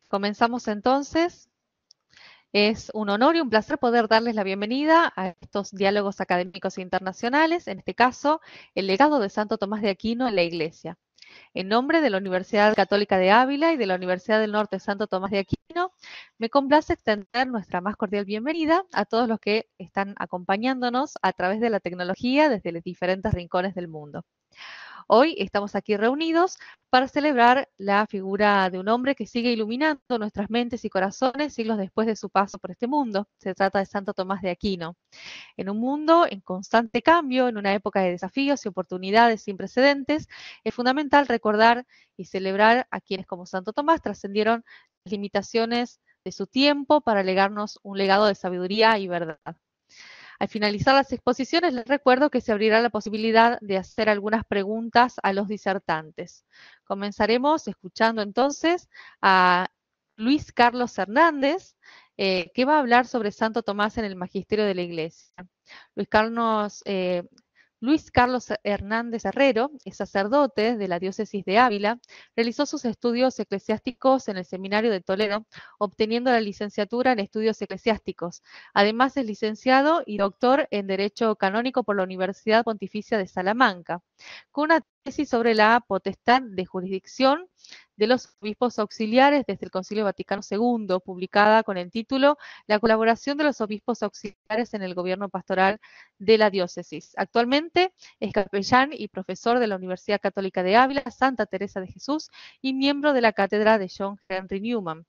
Comenzamos entonces. Es un honor y un placer poder darles la bienvenida a estos diálogos académicos internacionales, en este caso, el legado de Santo Tomás de Aquino en la Iglesia. En nombre de la Universidad Católica de Ávila y de la Universidad del Norte Santo Tomás de Aquino, me complace extender nuestra más cordial bienvenida a todos los que están acompañándonos a través de la tecnología desde los diferentes rincones del mundo. Hoy estamos aquí reunidos para celebrar la figura de un hombre que sigue iluminando nuestras mentes y corazones siglos después de su paso por este mundo. Se trata de Santo Tomás de Aquino. En un mundo en constante cambio, en una época de desafíos y oportunidades sin precedentes, es fundamental recordar y celebrar a quienes como Santo Tomás trascendieron las limitaciones de su tiempo para legarnos un legado de sabiduría y verdad. Al finalizar las exposiciones, les recuerdo que se abrirá la posibilidad de hacer algunas preguntas a los disertantes. Comenzaremos escuchando entonces a Luis Carlos Hernández, que va a hablar sobre Santo Tomás en el Magisterio de la Iglesia. Luis Carlos Hernández Herrero es sacerdote de la diócesis de Ávila, realizó sus estudios eclesiásticos en el Seminario de Toledo, obteniendo la licenciatura en estudios eclesiásticos. Además es licenciado y doctor en Derecho Canónico por la Universidad Pontificia de Salamanca, con una tesis sobre la potestad de jurisdicción de los obispos auxiliares desde el Concilio Vaticano II, publicada con el título La colaboración de los obispos auxiliares en el gobierno pastoral de la diócesis. Actualmente es capellán y profesor de la Universidad Católica de Ávila, Santa Teresa de Jesús, y miembro de la cátedra de John Henry Newman.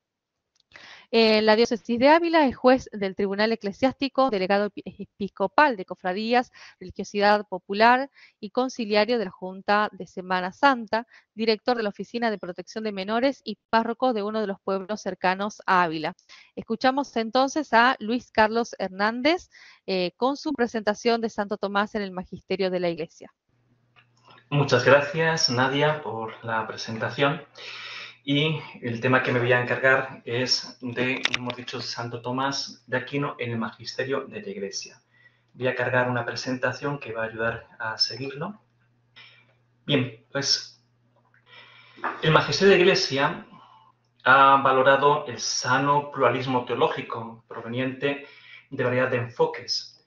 En la diócesis de Ávila es juez del Tribunal Eclesiástico, delegado episcopal de Cofradías, Religiosidad Popular y conciliario de la Junta de Semana Santa, director de la Oficina de Protección de Menores y párroco de uno de los pueblos cercanos a Ávila. Escuchamos entonces a Luis Carlos Hernández con su presentación de Santo Tomás en el Magisterio de la Iglesia. Muchas gracias, Nadia, por la presentación. Y el tema que me voy a encargar es de, hemos dicho, Santo Tomás de Aquino en el Magisterio de la Iglesia. Voy a cargar una presentación que va a ayudar a seguirlo. Bien, pues el Magisterio de la Iglesia ha valorado el sano pluralismo teológico proveniente de variedad de enfoques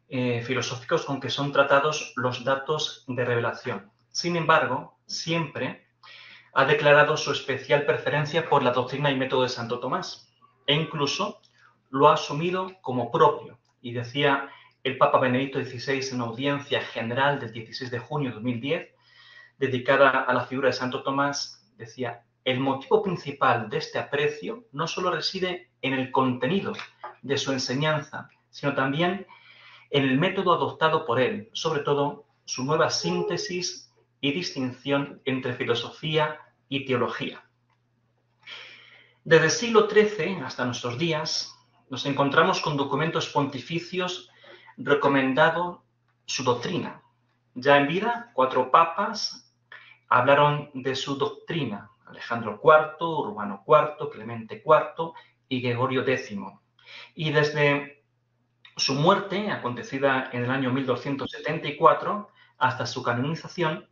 filosóficos con que son tratados los datos de revelación. Sin embargo, siempre ha declarado su especial preferencia por la doctrina y método de Santo Tomás, e incluso lo ha asumido como propio. Y decía el Papa Benedicto XVI en una audiencia general del 16 de junio de 2010, dedicada a la figura de Santo Tomás, decía: el motivo principal de este aprecio no solo reside en el contenido de su enseñanza, sino también en el método adoptado por él, sobre todo su nueva síntesis y distinción entre filosofía y teología. Desde el siglo XIII hasta nuestros días, nos encontramos con documentos pontificios recomendando su doctrina. Ya en vida, 4 papas hablaron de su doctrina: Alejandro IV, Urbano IV, Clemente IV y Gregorio X. Y desde su muerte, acontecida en el año 1274, hasta su canonización,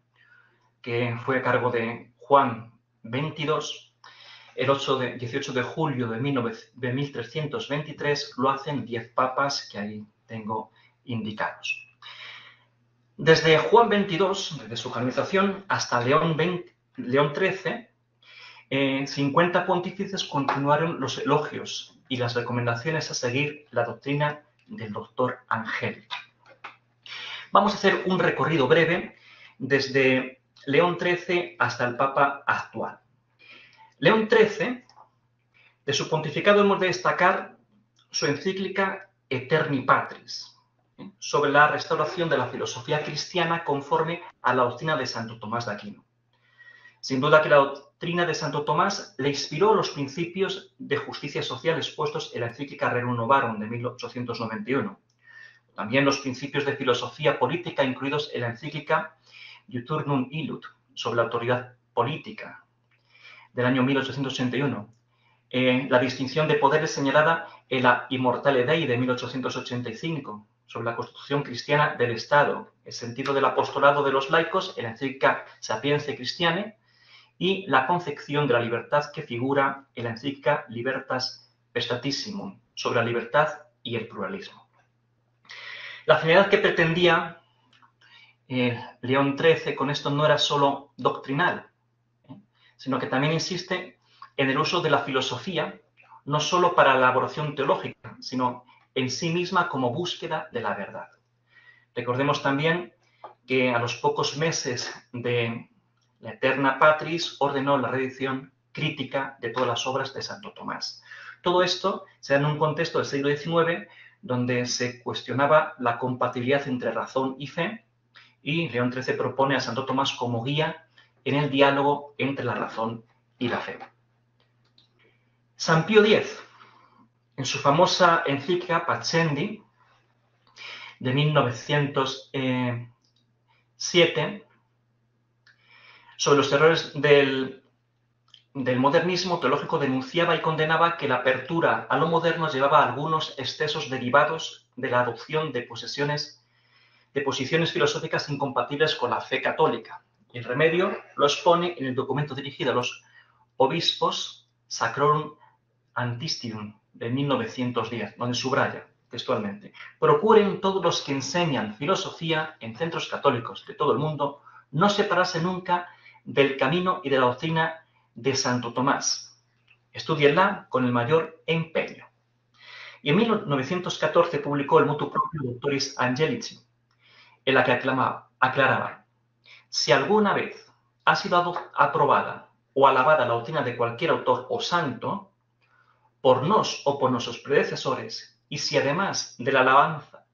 que fue a cargo de Juan XXII, el 18 de julio de 1323, lo hacen 10 papas que ahí tengo indicados. Desde Juan XXII, desde su canonización, hasta León XIII, 50 pontífices continuaron los elogios y las recomendaciones a seguir la doctrina del doctor Angeli. Vamos a hacer un recorrido breve desde León XIII hasta el Papa actual. León XIII, de su pontificado hemos de destacar su encíclica Eterni Patris, sobre la restauración de la filosofía cristiana conforme a la doctrina de Santo Tomás de Aquino. Sin duda que la doctrina de Santo Tomás le inspiró los principios de justicia social expuestos en la encíclica Rerum Novarum de 1891. También los principios de filosofía política incluidos en la encíclica Iuturnum Illud sobre la autoridad política del año 1881. La distinción de poderes señalada en la Immortale Dei de 1885 sobre la constitución cristiana del Estado, el sentido del apostolado de los laicos en la encíclica Sapientiae Christianae, y la concepción de la libertad que figura en la encíclica Libertas Statissimum, sobre la libertad y el pluralismo. La finalidad que pretendía León XIII con esto no era solo doctrinal, sino que también insiste en el uso de la filosofía, no solo para la elaboración teológica, sino en sí misma como búsqueda de la verdad. Recordemos también que a los pocos meses de la Eterna Patris ordenó la reedición crítica de todas las obras de Santo Tomás. Todo esto se da en un contexto del siglo XIX donde se cuestionaba la compatibilidad entre razón y fe, y León XIII propone a Santo Tomás como guía en el diálogo entre la razón y la fe. San Pío X, en su famosa encíclica Pascendi de 1907, sobre los errores del modernismo teológico, denunciaba y condenaba que la apertura a lo moderno llevaba a algunos excesos derivados de la adopción de posiciones filosóficas incompatibles con la fe católica. El remedio lo expone en el documento dirigido a los obispos Sacrorum Antistidum de 1910, donde subraya textualmente: procuren todos los que enseñan filosofía en centros católicos de todo el mundo no separarse nunca del camino y de la doctrina de Santo Tomás. Estudienla con el mayor empeño. Y en 1914 publicó el Motu Proprio Doctoris Angelici, en la que aclaraba: si alguna vez ha sido aprobada o alabada la doctrina de cualquier autor o santo, por nos o por nuestros predecesores, y si además de la alabanza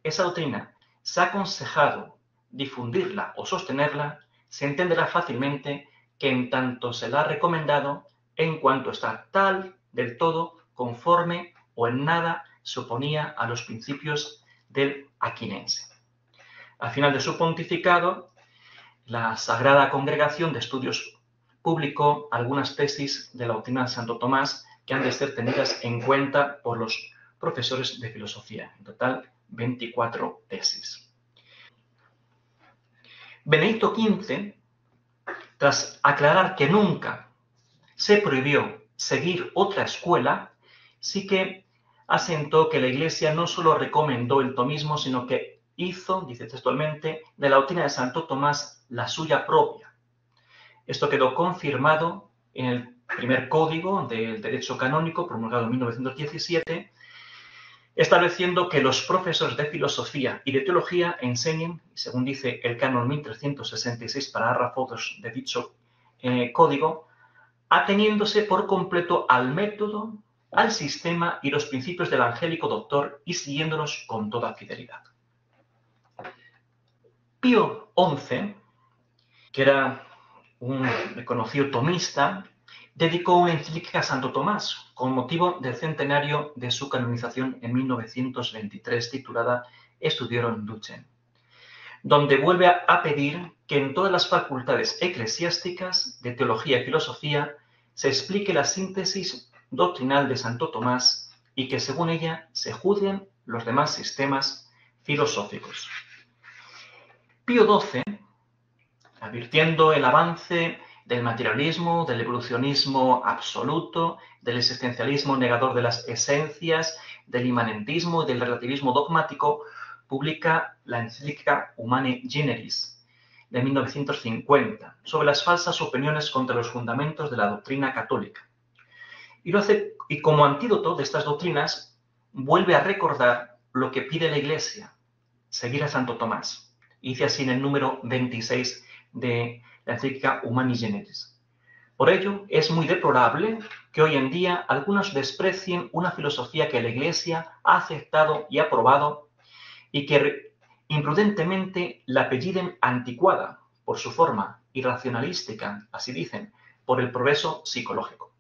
esa doctrina se ha aconsejado difundirla o sostenerla, se entenderá fácilmente que en tanto se la ha recomendado, en cuanto está tal del todo conforme o en nada se oponía a los principios del aquinense. Al final de su pontificado, la Sagrada Congregación de Estudios publicó algunas tesis de la doctrina de Santo Tomás que han de ser tenidas en cuenta por los profesores de filosofía. En total, 24 tesis. Benedicto XV, tras aclarar que nunca se prohibió seguir otra escuela, sí que asentó que la Iglesia no solo recomendó el tomismo, sino que hizo, dice textualmente, de la doctrina de Santo Tomás la suya propia. Esto quedó confirmado en el primer código del derecho canónico, promulgado en 1917, estableciendo que los profesores de filosofía y de teología enseñen, según dice el canon 1366, parágrafo 2 de dicho código, ateniéndose por completo al método, al sistema y los principios del angélico doctor y siguiéndolos con toda fidelidad. Pío XI, que era un reconocido tomista, dedicó una encíclica a Santo Tomás con motivo del centenario de su canonización en 1923, titulada Studiorum Ducem, donde vuelve a pedir que en todas las facultades eclesiásticas de teología y filosofía se explique la síntesis doctrinal de Santo Tomás y que según ella se juzguen los demás sistemas filosóficos. Pío XII, advirtiendo el avance del materialismo, del evolucionismo absoluto, del existencialismo negador de las esencias, del inmanentismo y del relativismo dogmático, publica la encíclica Humane Generis de 1950 sobre las falsas opiniones contra los fundamentos de la doctrina católica. Y lo hace, y como antídoto de estas doctrinas, vuelve a recordar lo que pide la Iglesia: seguir a Santo Tomás. Y dice así en el número 26 de la encíclica Humani Generis: por ello, es muy deplorable que hoy en día algunos desprecien una filosofía que la Iglesia ha aceptado y aprobado y que imprudentemente la apelliden anticuada por su forma irracionalística, así dicen, por el progreso psicológico.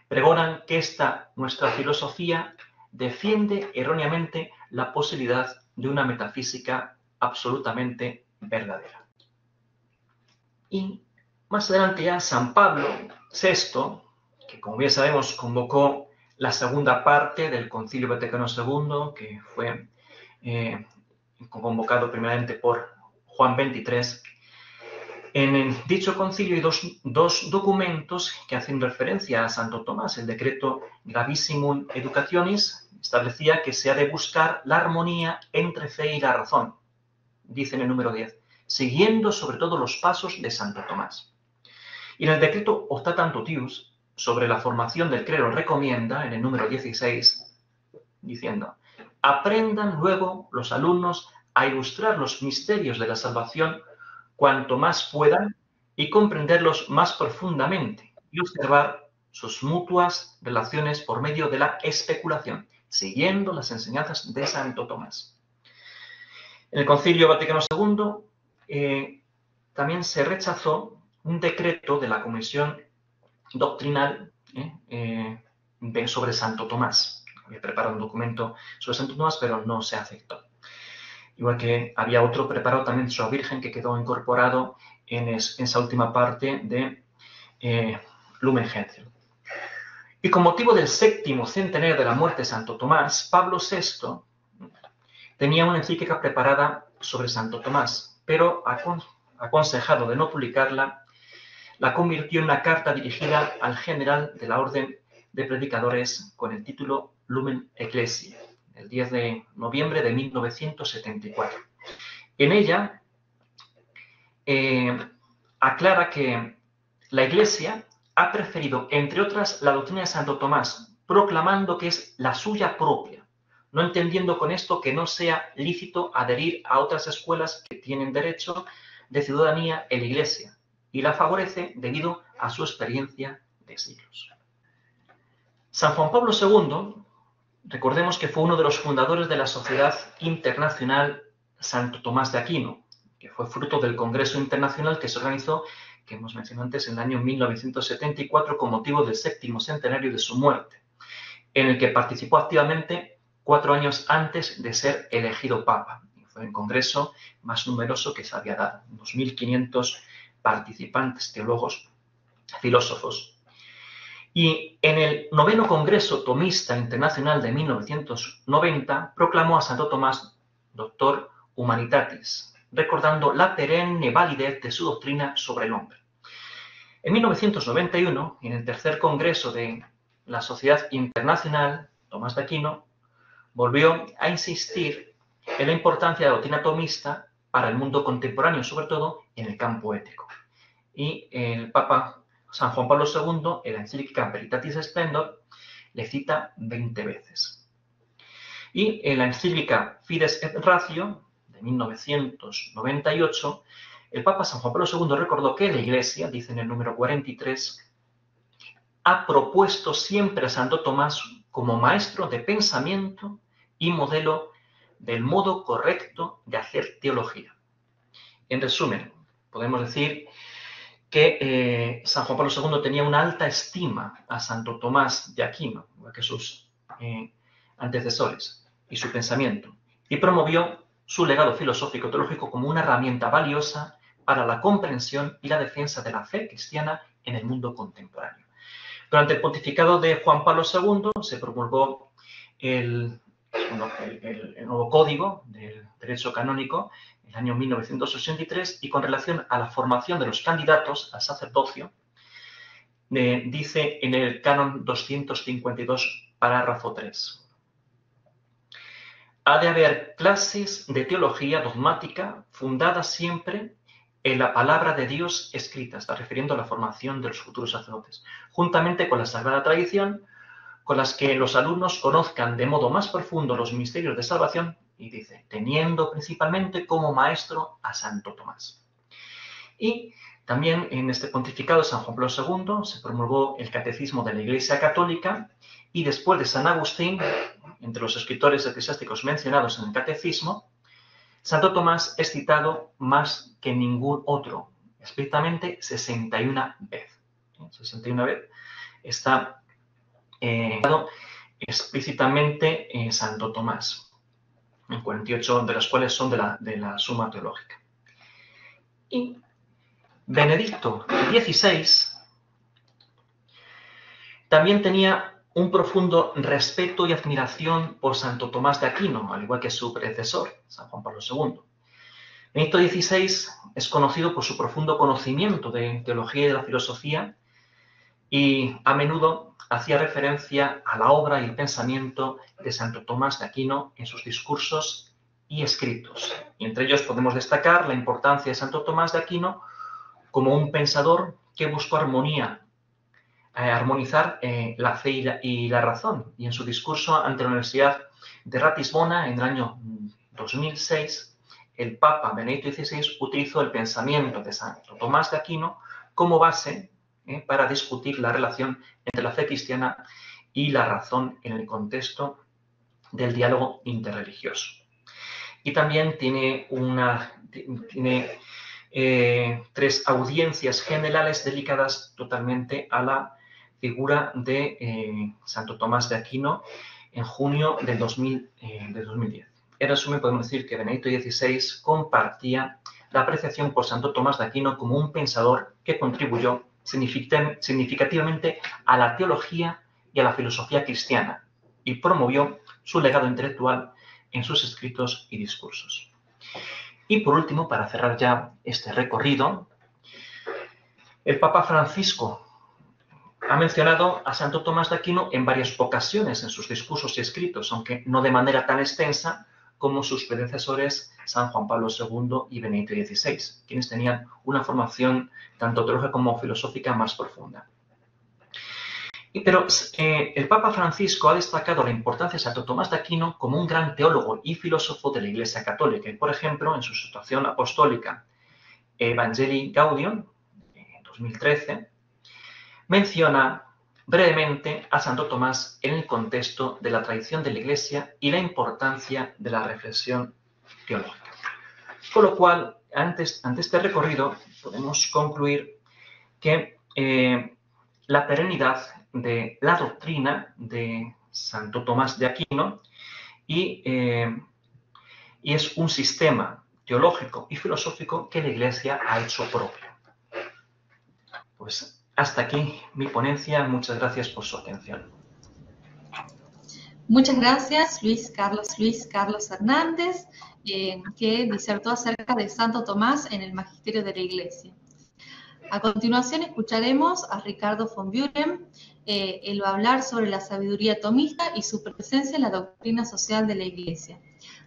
Pregonan que esta nuestra filosofía defiende erróneamente la posibilidad de una metafísica absolutamente verdadera. Y más adelante ya San Pablo VI, que como bien sabemos convocó la segunda parte del Concilio Vaticano II, que fue convocado primeramente por Juan XXIII, En dicho concilio hay dos documentos que hacen referencia a Santo Tomás. El decreto Gravissimum Educationis establecía que se ha de buscar la armonía entre fe y la razón, dice en el número 10, siguiendo sobre todo los pasos de Santo Tomás. Y en el decreto Optatam Totius sobre la formación del clero recomienda, en el número 16, diciendo: aprendan luego los alumnos a ilustrar los misterios de la salvación cuanto más puedan y comprenderlos más profundamente y observar sus mutuas relaciones por medio de la especulación, siguiendo las enseñanzas de Santo Tomás. En el Concilio Vaticano II también se rechazó un decreto de la Comisión Doctrinal sobre Santo Tomás. Había preparado un documento sobre Santo Tomás, pero no se aceptó. Igual que había otro preparado también sobre la Virgen que quedó incorporado en esa última parte de Lumen Gentium. Y con motivo del 7º centenario de la muerte de Santo Tomás, Pablo VI tenía una encíclica preparada sobre Santo Tomás, pero aconsejado de no publicarla, la convirtió en una carta dirigida al general de la Orden de Predicadores con el título Lumen Ecclesiae, el 10 de noviembre de 1974. En ella aclara que la Iglesia ha preferido, entre otras, la doctrina de Santo Tomás, proclamando que es la suya propia, no entendiendo con esto que no sea lícito adherir a otras escuelas que tienen derecho de ciudadanía en la Iglesia, y la favorece debido a su experiencia de siglos. San Juan Pablo II, recordemos que fue uno de los fundadores de la Sociedad Internacional Santo Tomás de Aquino, que fue fruto del Congreso Internacional que se organizó, que hemos mencionado antes, en el año 1974 con motivo del 7º centenario de su muerte, en el que participó activamente 4 años antes de ser elegido Papa. Fue el congreso más numeroso que se había dado, 2.500 participantes, teólogos, filósofos. Y en el 9º Congreso Tomista Internacional de 1990 proclamó a Santo Tomás Doctor Humanitatis, recordando la perenne validez de su doctrina sobre el hombre. En 1991, en el 3er Congreso de la Sociedad Internacional Tomás de Aquino, volvió a insistir en la importancia de la doctrina tomista para el mundo contemporáneo, sobre todo en el campo ético. Y el Papa San Juan Pablo II, en la encíclica Veritatis Splendor, le cita 20 veces. Y en la encíclica Fides et Ratio, de 1998, el Papa San Juan Pablo II recordó que la Iglesia, dice en el número 43, ha propuesto siempre a Santo Tomás como maestro de pensamiento y modelo del modo correcto de hacer teología. En resumen, podemos decir que San Juan Pablo II tenía una alta estima a Santo Tomás de Aquino, igual que sus antecesores, y su pensamiento, y promovió su legado filosófico-teológico como una herramienta valiosa para la comprensión y la defensa de la fe cristiana en el mundo contemporáneo. Durante el pontificado de Juan Pablo II se promulgó el nuevo Código del Derecho Canónico en el año 1983 y con relación a la formación de los candidatos al sacerdocio, dice en el canon 252, párrafo 3. Ha de haber clases de teología dogmática fundadas siempre en la palabra de Dios escrita, está refiriendo a la formación de los futuros sacerdotes, juntamente con la Sagrada Tradición, con las que los alumnos conozcan de modo más profundo los misterios de salvación, y dice, teniendo principalmente como maestro a Santo Tomás. Y también en este pontificado de San Juan Pablo II se promulgó el Catecismo de la Iglesia Católica, y después de San Agustín, entre los escritores eclesiásticos mencionados en el Catecismo, Santo Tomás es citado más que ningún otro, explícitamente 61 veces. 61 veces está citado explícitamente Santo Tomás, 48 de las cuales son de la Suma Teológica. Y Benedicto XVI también tenía un profundo respeto y admiración por Santo Tomás de Aquino, al igual que su predecesor, San Juan Pablo II. Benedicto XVI es conocido por su profundo conocimiento de teología y de la filosofía y a menudo hacía referencia a la obra y el pensamiento de Santo Tomás de Aquino en sus discursos y escritos. Y entre ellos podemos destacar la importancia de Santo Tomás de Aquino como un pensador que buscó armonizar la fe y la razón. Y en su discurso ante la Universidad de Ratisbona en el año 2006, el Papa Benedicto XVI utilizó el pensamiento de Santo Tomás de Aquino como base para discutir la relación entre la fe cristiana y la razón en el contexto del diálogo interreligioso. Y también tiene 3 audiencias generales dedicadas totalmente a la figura de Santo Tomás de Aquino en junio del 2010. En resumen, podemos decir que Benedicto XVI compartía la apreciación por Santo Tomás de Aquino como un pensador que contribuyó significativamente a la teología y a la filosofía cristiana y promovió su legado intelectual en sus escritos y discursos. Y por último, para cerrar ya este recorrido, el Papa Francisco ha mencionado a Santo Tomás de Aquino en varias ocasiones en sus discursos y escritos, aunque no de manera tan extensa como sus predecesores San Juan Pablo II y Benedicto XVI, quienes tenían una formación tanto teológica como filosófica más profunda. Pero el Papa Francisco ha destacado la importancia de Santo Tomás de Aquino como un gran teólogo y filósofo de la Iglesia Católica. Y, por ejemplo, en su situación apostólica Evangelii Gaudium, en 2013, menciona brevemente a Santo Tomás en el contexto de la tradición de la Iglesia y la importancia de la reflexión teológica. Con lo cual, ante este recorrido, podemos concluir que la perenidad de la doctrina de Santo Tomás de Aquino y es un sistema teológico y filosófico que la Iglesia ha hecho propio. Pues hasta aquí mi ponencia. Muchas gracias por su atención. Muchas gracias, Luis Carlos Hernández, que disertó acerca de Santo Tomás en el Magisterio de la Iglesia. A continuación escucharemos a Ricardo von Buren. Él va a hablar sobre la sabiduría tomista y su presencia en la doctrina social de la Iglesia.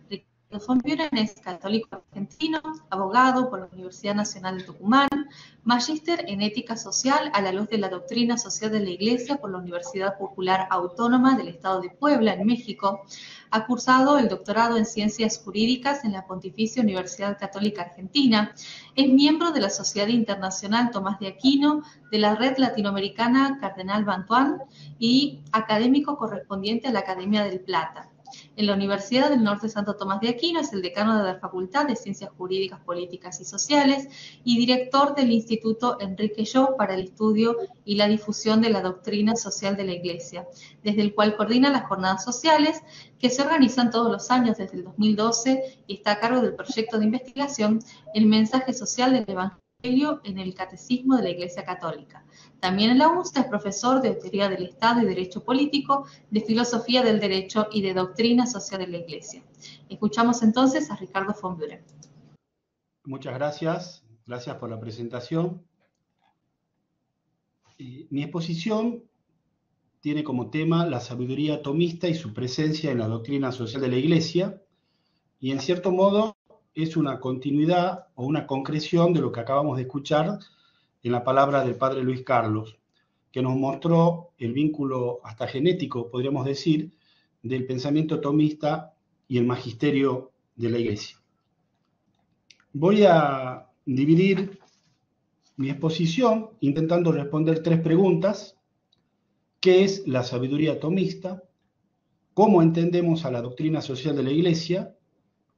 Ricardo von Buren es católico argentino, abogado por la Universidad Nacional de Tucumán, magíster en ética social a la luz de la doctrina social de la Iglesia por la Universidad Popular Autónoma del Estado de Puebla, en México. Ha cursado el doctorado en Ciencias Jurídicas en la Pontificia Universidad Católica Argentina. Es miembro de la Sociedad Internacional Tomás de Aquino, de la Red Latinoamericana Cardenal Bantuán y académico correspondiente a la Academia del Plata. En la Universidad del Norte Santo Tomás de Aquino es el decano de la Facultad de Ciencias Jurídicas, Políticas y Sociales y director del Instituto Enrique Yo para el estudio y la difusión de la doctrina social de la Iglesia, desde el cual coordina las jornadas sociales que se organizan todos los años desde el 2012 y está a cargo del proyecto de investigación El mensaje social del Evangelio en el Catecismo de la Iglesia Católica. También en la UNSTA es profesor de Teoría del Estado y Derecho Político, de Filosofía del Derecho y de Doctrina Social de la Iglesia. Escuchamos entonces a Ricardo von Buren. Muchas gracias. Gracias por la presentación. Mi exposición tiene como tema la sabiduría tomista y su presencia en la doctrina social de la Iglesia, y en cierto modo es una continuidad o una concreción de lo que acabamos de escuchar en la palabra del padre Luis Carlos, que nos mostró el vínculo hasta genético, podríamos decir, del pensamiento tomista y el magisterio de la Iglesia. Voy a dividir mi exposición intentando responder 3 preguntas. ¿Qué es la sabiduría tomista? ¿Cómo entendemos a la doctrina social de la Iglesia?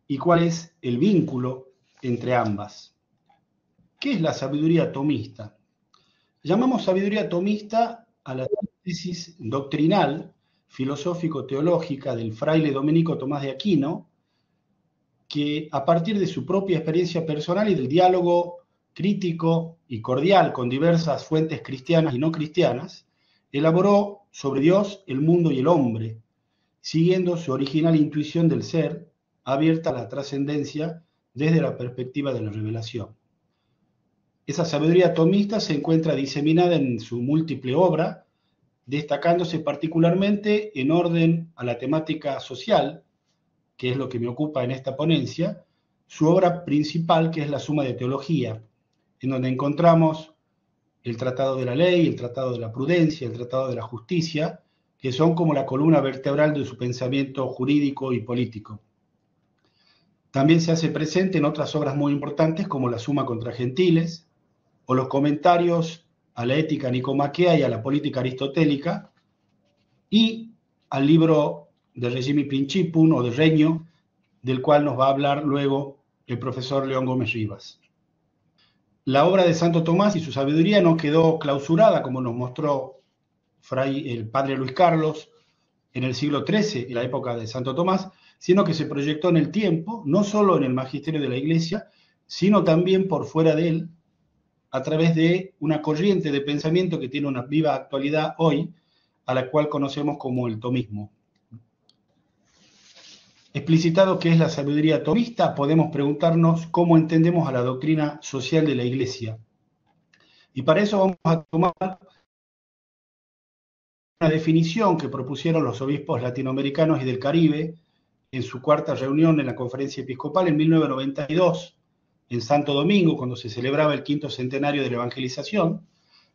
¿Y cuál es el vínculo entre ambas? ¿Qué es la sabiduría tomista? Llamamos sabiduría tomista a la síntesis doctrinal, filosófico-teológica del fraile dominico Tomás de Aquino, que a partir de su propia experiencia personal y del diálogo crítico y cordial con diversas fuentes cristianas y no cristianas, elaboró sobre Dios, el mundo y el hombre, siguiendo su original intuición del ser, abierta a la trascendencia desde la perspectiva de la revelación. Esa sabiduría tomista se encuentra diseminada en su múltiple obra, destacándose particularmente en orden a la temática social, que es lo que me ocupa en esta ponencia, su obra principal, que es la Suma de Teología, en donde encontramos el Tratado de la Ley, el Tratado de la Prudencia, el Tratado de la Justicia, que son como la columna vertebral de su pensamiento jurídico y político. También se hace presente en otras obras muy importantes como la Suma contra Gentiles, o los comentarios a la ética nicomaquea y a la política aristotélica, y al libro de Regimi Principium o de Regno, del cual nos va a hablar luego el profesor León Gómez Rivas. La obra de Santo Tomás y su sabiduría no quedó clausurada, como nos mostró el padre Luis Carlos en el siglo XIII, en la época de Santo Tomás, sino que se proyectó en el tiempo, no solo en el magisterio de la Iglesia, sino también por fuera de él, a través de una corriente de pensamiento que tiene una viva actualidad hoy, a la cual conocemos como el tomismo. Explicitado qué es la sabiduría tomista, podemos preguntarnos cómo entendemos a la doctrina social de la Iglesia. Y para eso vamos a tomar una definición que propusieron los obispos latinoamericanos y del Caribe en su cuarta reunión en la Conferencia Episcopal en 1992, en Santo Domingo, cuando se celebraba el 5º centenario de la evangelización,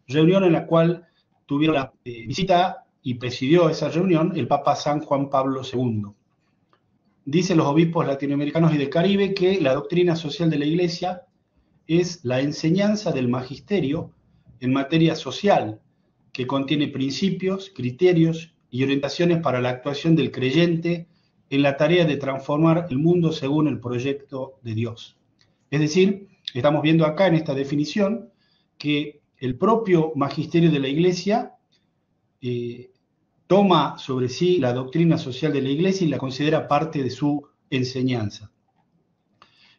reunión en la cual tuvieron la visita y presidió esa reunión el Papa San Juan Pablo II. Dicen los obispos latinoamericanos y del Caribe que la doctrina social de la Iglesia es la enseñanza del magisterio en materia social, que contiene principios, criterios y orientaciones para la actuación del creyente en la tarea de transformar el mundo según el proyecto de Dios. Es decir, estamos viendo acá en esta definición que el propio magisterio de la Iglesia toma sobre sí la doctrina social de la Iglesia y la considera parte de su enseñanza.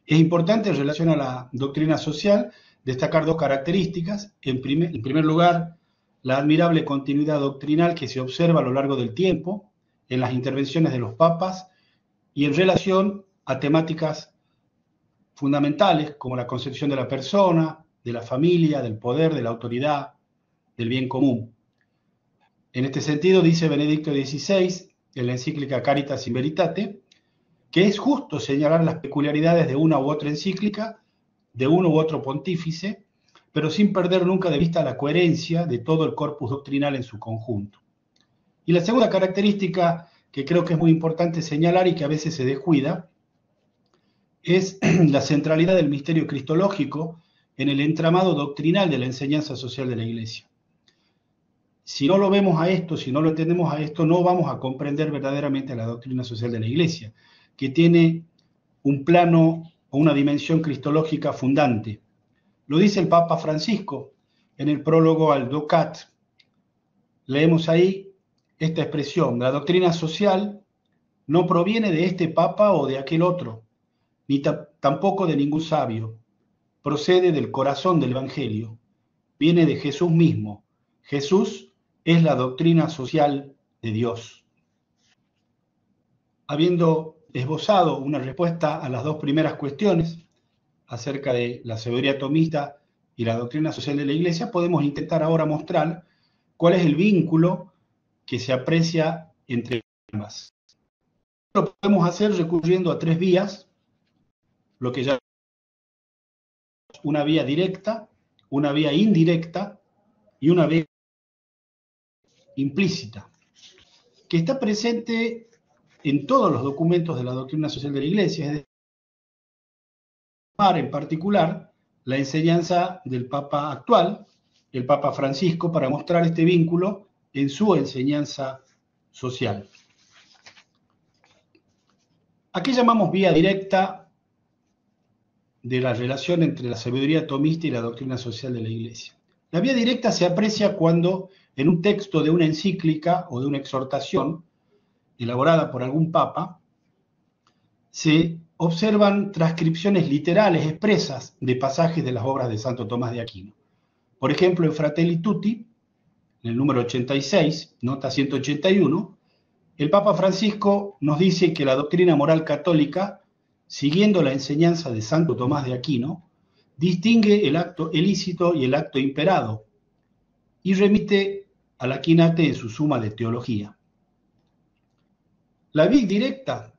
Es importante en relación a la doctrina social destacar dos características. En primer lugar, la admirable continuidad doctrinal que se observa a lo largo del tiempo en las intervenciones de los papas y en relación a temáticas fundamentales como la concepción de la persona, de la familia, del poder, de la autoridad, del bien común. En este sentido, dice Benedicto XVI, en la encíclica Caritas in Veritate, que es justo señalar las peculiaridades de una u otra encíclica, de uno u otro pontífice, pero sin perder nunca de vista la coherencia de todo el corpus doctrinal en su conjunto. Y la segunda característica que creo que es muy importante señalar y que a veces se descuida, es la centralidad del misterio cristológico en el entramado doctrinal de la enseñanza social de la Iglesia. Si no lo vemos a esto, si no lo entendemos a esto, no vamos a comprender verdaderamente la doctrina social de la Iglesia, que tiene un plano o una dimensión cristológica fundante. Lo dice el Papa Francisco en el prólogo al Ducat. Leemos ahí esta expresión: la doctrina social no proviene de este Papa o de aquel otro, ni tampoco de ningún sabio. Procede del corazón del Evangelio. Viene de Jesús mismo. Jesús es la doctrina social de Dios. Habiendo esbozado una respuesta a las dos primeras cuestiones acerca de la sabiduría tomista y la doctrina social de la Iglesia, podemos intentar ahora mostrar cuál es el vínculo que se aprecia entre ambas. Lo podemos hacer recurriendo a tres vías, lo que llamamos una vía directa, una vía indirecta y una vía implícita, que está presente en todos los documentos de la doctrina social de la Iglesia, es decir, en particular la enseñanza del Papa actual, el Papa Francisco, para mostrar este vínculo en su enseñanza social. ¿A qué llamamos vía directa de la relación entre la sabiduría tomista y la doctrina social de la Iglesia? La vía directa se aprecia cuando en un texto de una encíclica o de una exhortación elaborada por algún papa se observan transcripciones literales expresas de pasajes de las obras de Santo Tomás de Aquino. Por ejemplo, en Fratelli Tutti, en el número 86, nota 181, el Papa Francisco nos dice que la doctrina moral católica siguiendo la enseñanza de Santo Tomás de Aquino, distingue el acto ilícito y el acto imperado, y remite al Aquinate en su Suma de Teología. La vía directa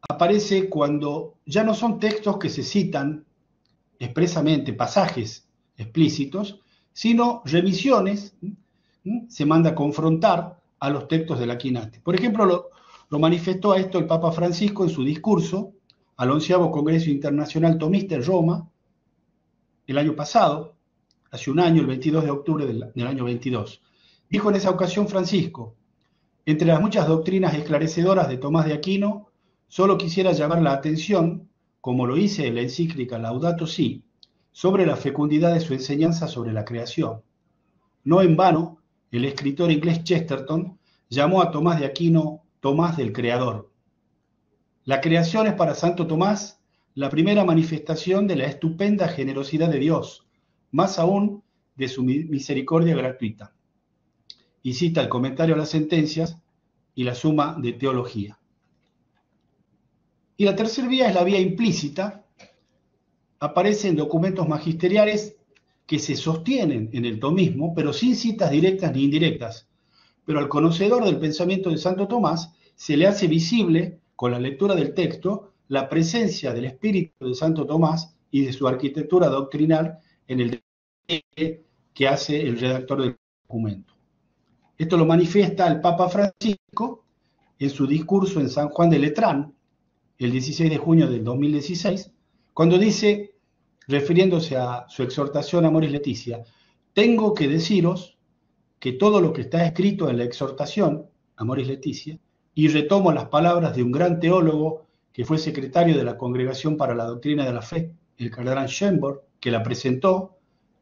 aparece cuando ya no son textos que se citan expresamente, pasajes explícitos, sino remisiones. Se manda a confrontar a los textos del Aquinate. Por ejemplo, lo manifestó a esto el Papa Francisco en su discurso al 11º Congreso Internacional Tomista en Roma el año pasado, hace un año, el 22 de octubre del año 22. Dijo en esa ocasión Francisco: entre las muchas doctrinas esclarecedoras de Tomás de Aquino, solo quisiera llamar la atención, como lo hice en la encíclica Laudato Si, sobre la fecundidad de su enseñanza sobre la creación. No en vano, el escritor inglés Chesterton llamó a Tomás de Aquino Tomás del Creador. La creación es para Santo Tomás la primera manifestación de la estupenda generosidad de Dios, más aún de su misericordia gratuita. Y cita el comentario a las sentencias y la Suma de Teología. Y la tercera vía es la vía implícita. Aparece en documentos magisteriales que se sostienen en el tomismo, pero sin citas directas ni indirectas. Pero al conocedor del pensamiento de Santo Tomás se le hace visible, con la lectura del texto, la presencia del espíritu de Santo Tomás y de su arquitectura doctrinal en el que hace el redactor del documento. Esto lo manifiesta el Papa Francisco en su discurso en San Juan de Letrán, el 16 de junio del 2016, cuando dice, refiriéndose a su exhortación Amoris Laetitia: tengo que deciros que todo lo que está escrito en la exhortación Amoris Laetitia, y retomo las palabras de un gran teólogo que fue secretario de la Congregación para la Doctrina de la Fe, el cardenal Schönborn, que la presentó,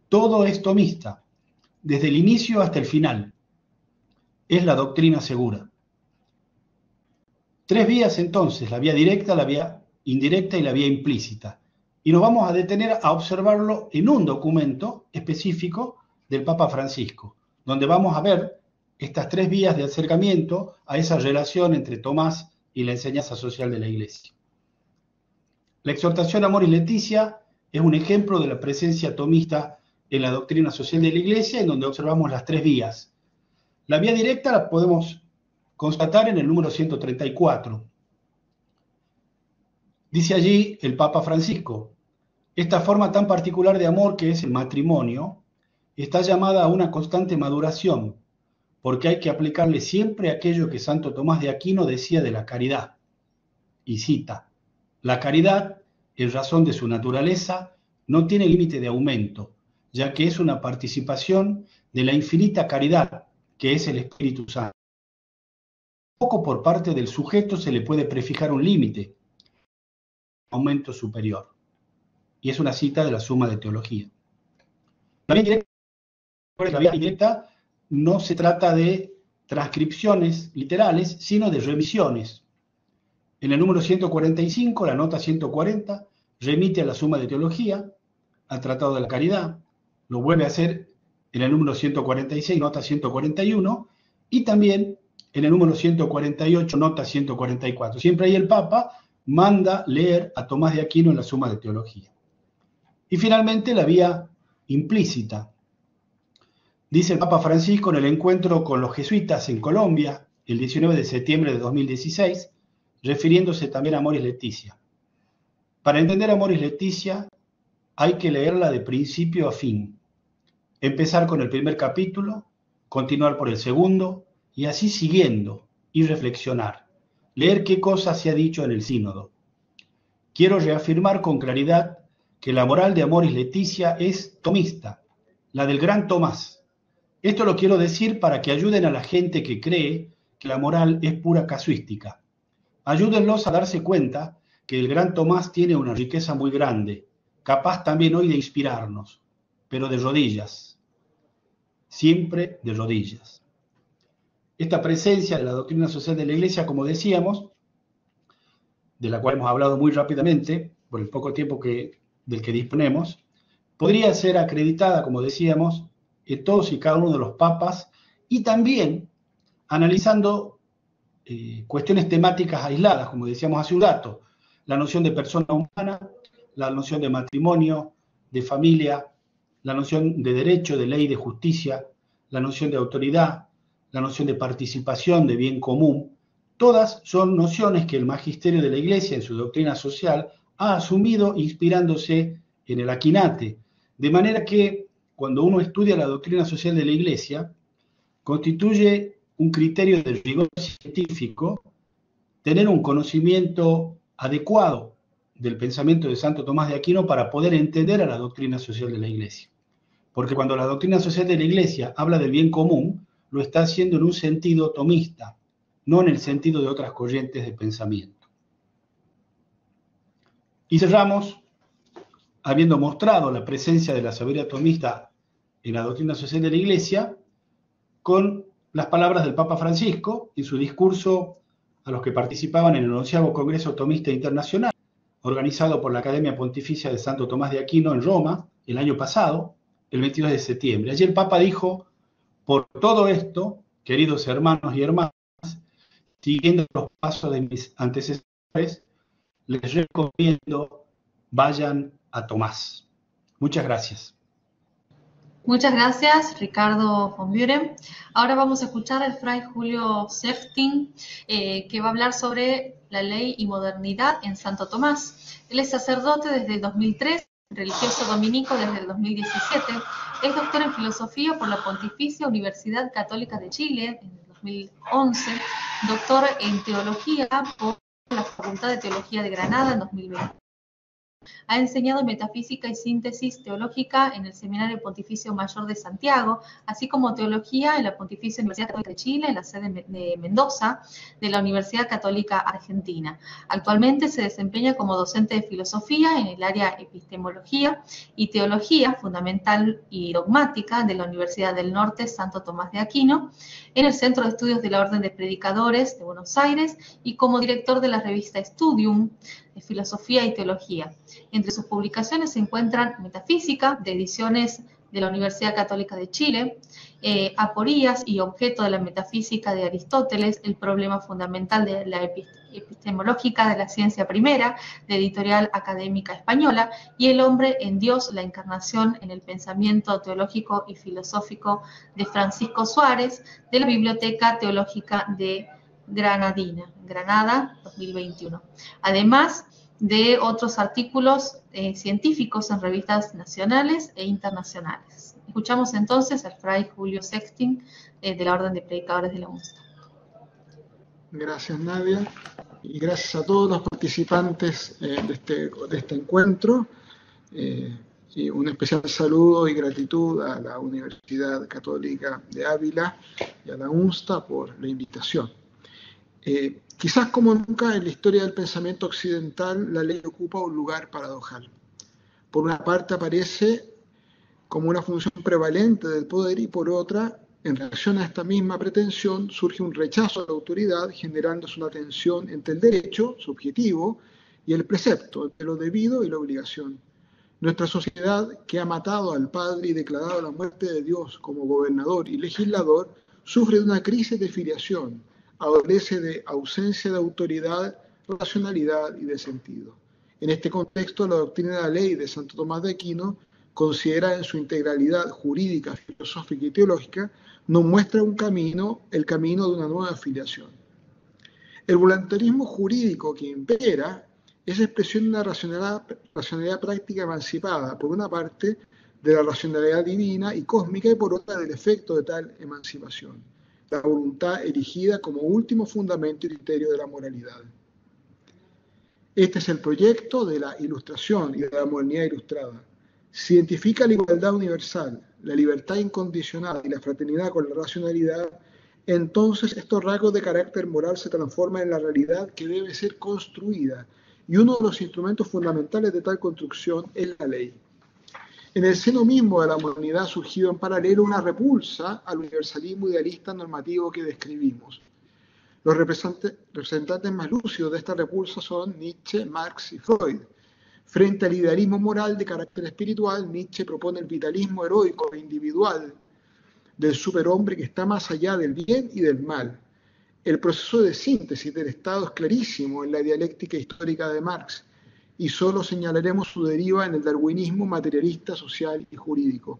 todo es tomista, desde el inicio hasta el final. Es la doctrina segura. Tres vías entonces: la vía directa, la vía indirecta y la vía implícita. Y nos vamos a detener a observarlo en un documento específico del Papa Francisco, donde vamos a ver estas tres vías de acercamiento a esa relación entre Tomás y la enseñanza social de la Iglesia. La exhortación Amoris Laetitia es un ejemplo de la presencia tomista en la doctrina social de la Iglesia, en donde observamos las tres vías. La vía directa la podemos constatar en el número 134. Dice allí el Papa Francisco: esta forma tan particular de amor que es el matrimonio está llamada a una constante maduración, porque hay que aplicarle siempre aquello que Santo Tomás de Aquino decía de la caridad. Y cita: la caridad, en razón de su naturaleza, no tiene límite de aumento, ya que es una participación de la infinita caridad, que es el Espíritu Santo. Poco por parte del sujeto se le puede prefijar un límite, aumento superior. Y es una cita de la Suma de Teología. La vía indirecta no se trata de transcripciones literales, sino de remisiones. En el número 145, la nota 140, remite a la Suma de Teología, al Tratado de la Caridad, lo vuelve a hacer en el número 146, nota 141, y también en el número 148, nota 144. Siempre ahí el Papa manda leer a Tomás de Aquino en la Suma de Teología. Y finalmente la vía implícita. Dice el Papa Francisco en el encuentro con los jesuitas en Colombia, el 19 de septiembre de 2016, refiriéndose también a Amoris Laetitia: para entender Amoris Laetitia hay que leerla de principio a fin. Empezar con el primer capítulo, continuar por el segundo, y así siguiendo, y reflexionar. Leer qué cosa se ha dicho en el sínodo. Quiero reafirmar con claridad que la moral de Amoris Laetitia es tomista, la del gran Tomás. Esto lo quiero decir para que ayuden a la gente que cree que la moral es pura casuística. Ayúdenlos a darse cuenta que el gran Tomás tiene una riqueza muy grande, capaz también hoy de inspirarnos, pero de rodillas, siempre de rodillas. Esta presencia de la doctrina social de la Iglesia, como decíamos, de la cual hemos hablado muy rápidamente, por el poco tiempo del que disponemos, podría ser acreditada, como decíamos, en todos y cada uno de los papas, y también analizando cuestiones temáticas aisladas, como decíamos hace un rato, la noción de persona humana, la noción de matrimonio, de familia, la noción de derecho, de ley, de justicia, la noción de autoridad, la noción de participación, de bien común. Todas son nociones que el magisterio de la Iglesia en su doctrina social ha asumido inspirándose en el Aquinate. De manera que cuando uno estudia la doctrina social de la Iglesia, constituye un criterio de rigor científico tener un conocimiento adecuado del pensamiento de Santo Tomás de Aquino para poder entender a la doctrina social de la Iglesia. Porque cuando la doctrina social de la Iglesia habla del bien común, lo está haciendo en un sentido tomista, no en el sentido de otras corrientes de pensamiento. Y cerramos, habiendo mostrado la presencia de la sabiduría tomista en la doctrina social de la Iglesia, con las palabras del Papa Francisco en su discurso a los que participaban en el 11º Congreso Tomista Internacional, organizado por la Academia Pontificia de Santo Tomás de Aquino en Roma el año pasado, el 22 de septiembre. Allí el Papa dijo: por todo esto, queridos hermanos y hermanas, siguiendo los pasos de mis antecesores, les recomiendo vayan a Tomás. Muchas gracias. Muchas gracias, Ricardo von Buren. Ahora vamos a escuchar al Fray Julio Sefting, que va a hablar sobre la ley y modernidad en Santo Tomás. Él es sacerdote desde el 2003, religioso dominico desde el 2017, es doctor en filosofía por la Pontificia Universidad Católica de Chile en el 2011, doctor en teología por la Facultad de Teología de Granada en 2020. Ha enseñado metafísica y síntesis teológica en el Seminario Pontificio Mayor de Santiago, así como teología en la Pontificia Universidad Católica de Chile, en la sede de Mendoza, de la Universidad Católica Argentina. Actualmente se desempeña como docente de filosofía en el área epistemología y teología fundamental y dogmática de la Universidad del Norte Santo Tomás de Aquino, en el Centro de Estudios de la Orden de Predicadores de Buenos Aires y como director de la revista Studium de Filosofía y Teología. Entre sus publicaciones se encuentran Metafísica, de ediciones de la Universidad Católica de Chile, Aporías y objeto de la metafísica de Aristóteles, el problema fundamental de la epistemológica de la ciencia primera, de Editorial Académica Española, y El hombre en Dios, la encarnación en el pensamiento teológico y filosófico de Francisco Suárez, de la Biblioteca Teológica de Granadina, Granada, 2021. Además de otros artículos científicos en revistas nacionales e internacionales. Escuchamos entonces al Fray Julio Sefting de la Orden de Predicadores de la UNSTA. Gracias, Nadia, y gracias a todos los participantes de este encuentro. Y un especial saludo y gratitud a la Universidad Católica de Ávila y a la UNSTA por la invitación. Quizás como nunca en la historia del pensamiento occidental, la ley ocupa un lugar paradojal. Por una parte aparece como una función prevalente del poder y por otra, en reacción a esta misma pretensión, surge un rechazo a la autoridad, generándose una tensión entre el derecho subjetivo y el precepto, entre lo debido y la obligación. Nuestra sociedad, que ha matado al Padre y declarado la muerte de Dios como gobernador y legislador, sufre de una crisis de filiación, adolece de ausencia de autoridad, racionalidad y de sentido. En este contexto, la doctrina de la ley de Santo Tomás de Aquino, considerada en su integralidad jurídica, filosófica y teológica, nos muestra un camino, el camino de una nueva filiación. El voluntarismo jurídico que impera es expresión de una racionalidad práctica emancipada, por una parte, de la racionalidad divina y cósmica y por otra, del efecto de tal emancipación, la voluntad erigida como último fundamento y criterio de la moralidad. Este es el proyecto de la Ilustración y de la modernidad ilustrada. Se identifica la igualdad universal, la libertad incondicional y la fraternidad con la racionalidad. Entonces estos rasgos de carácter moral se transforman en la realidad que debe ser construida, y uno de los instrumentos fundamentales de tal construcción es la ley. En el seno mismo de la modernidad ha surgido en paralelo una repulsa al universalismo idealista normativo que describimos. Los representantes más lúcidos de esta repulsa son Nietzsche, Marx y Freud. Frente al idealismo moral de carácter espiritual, Nietzsche propone el vitalismo heroico e individual del superhombre que está más allá del bien y del mal. El proceso de síntesis del Estado es clarísimo en la dialéctica histórica de Marx, y solo señalaremos su deriva en el darwinismo materialista, social y jurídico.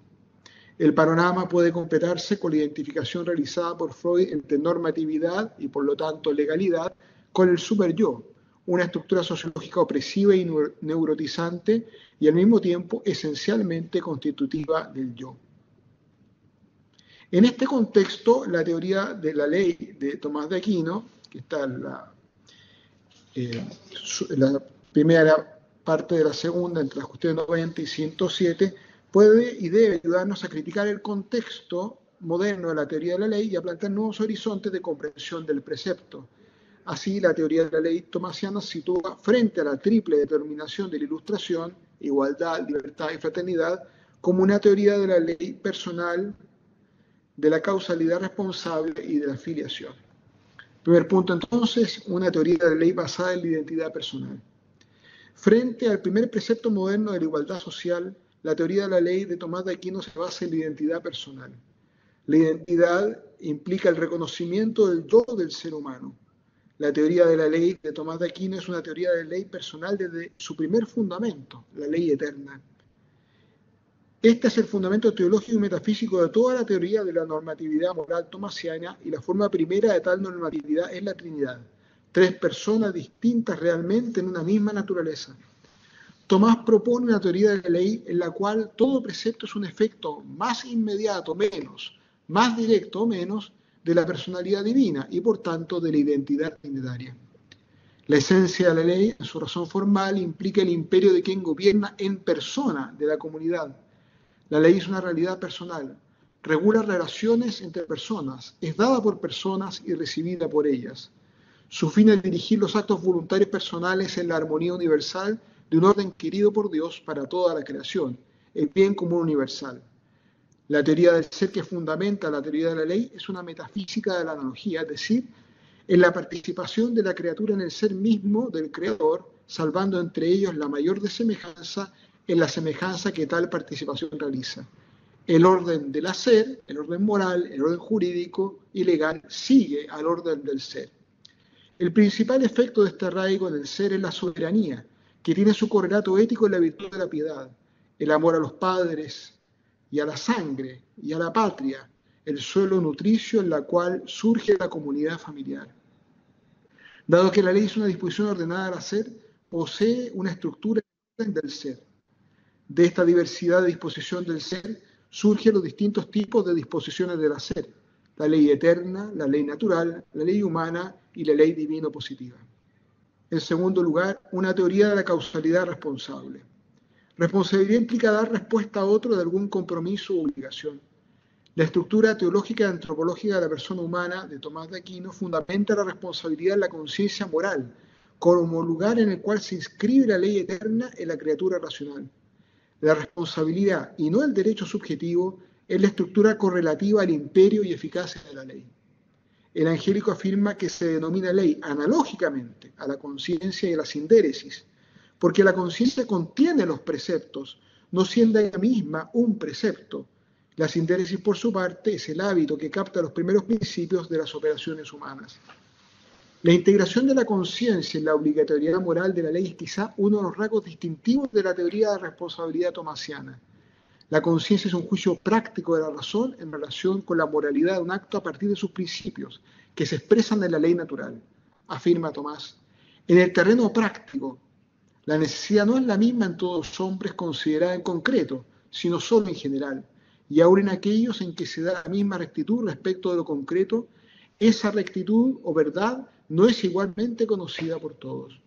El panorama puede completarse con la identificación realizada por Freud entre normatividad y por lo tanto legalidad con el superyo, una estructura sociológica opresiva y neurotizante y al mismo tiempo esencialmente constitutiva del yo. En este contexto, la teoría de la ley de Tomás de Aquino, que está en la primera parte de la segunda, entre las cuestiones 90 y 107, puede y debe ayudarnos a criticar el contexto moderno de la teoría de la ley y a plantear nuevos horizontes de comprensión del precepto. Así, la teoría de la ley tomasiana se sitúa frente a la triple determinación de la Ilustración, igualdad, libertad y fraternidad, como una teoría de la ley personal, de la causalidad responsable y de la filiación. Primer punto, entonces, una teoría de la ley basada en la identidad personal. Frente al primer precepto moderno de la igualdad social, la teoría de la ley de Tomás de Aquino se basa en la identidad personal. La identidad implica el reconocimiento del yo del ser humano. La teoría de la ley de Tomás de Aquino es una teoría de ley personal desde su primer fundamento, la ley eterna. Este es el fundamento teológico y metafísico de toda la teoría de la normatividad moral tomasiana, y la forma primera de tal normatividad es la Trinidad, tres personas distintas realmente en una misma naturaleza. Tomás propone una teoría de la ley en la cual todo precepto es un efecto más inmediato, menos, más directo o menos, de la personalidad divina y por tanto de la identidad trinitaria. La esencia de la ley, en su razón formal, implica el imperio de quien gobierna en persona de la comunidad. La ley es una realidad personal, regula relaciones entre personas, es dada por personas y recibida por ellas. Su fin es dirigir los actos voluntarios personales en la armonía universal de un orden querido por Dios para toda la creación, el bien común universal. La teoría del ser que fundamenta la teoría de la ley es una metafísica de la analogía, es decir, en la participación de la criatura en el ser mismo del Creador, salvando entre ellos la mayor desemejanza en la semejanza que tal participación realiza. El orden del hacer, el orden moral, el orden jurídico y legal sigue al orden del ser. El principal efecto de este arraigo en el ser es la soberanía, que tiene su correlato ético en la virtud de la piedad, el amor a los padres y a la sangre y a la patria, el suelo nutricio en la cual surge la comunidad familiar. Dado que la ley es una disposición ordenada al hacer, posee una estructura del ser. De esta diversidad de disposición del ser surgen los distintos tipos de disposiciones del hacer: la ley eterna, la ley natural, la ley humana y la ley divino positiva. En segundo lugar, una teoría de la causalidad responsable. Responsabilidad implica dar respuesta a otro de algún compromiso o obligación. La estructura teológica y antropológica de la persona humana de Tomás de Aquino fundamenta la responsabilidad en la conciencia moral, como lugar en el cual se inscribe la ley eterna en la criatura racional. La responsabilidad, y no el derecho subjetivo, es la estructura correlativa al imperio y eficacia de la ley. El angélico afirma que se denomina ley analógicamente a la conciencia y a la sindéresis, porque la conciencia contiene los preceptos, no siendo ella misma un precepto. La sindéresis, por su parte, es el hábito que capta los primeros principios de las operaciones humanas. La integración de la conciencia en la obligatoriedad moral de la ley es quizá uno de los rasgos distintivos de la teoría de responsabilidad tomasiana. La conciencia es un juicio práctico de la razón en relación con la moralidad de un acto a partir de sus principios, que se expresan en la ley natural, afirma Tomás. En el terreno práctico, la necesidad no es la misma en todos los hombres considerada en concreto, sino solo en general, y aún en aquellos en que se da la misma rectitud respecto de lo concreto, esa rectitud o verdad no es igualmente conocida por todos.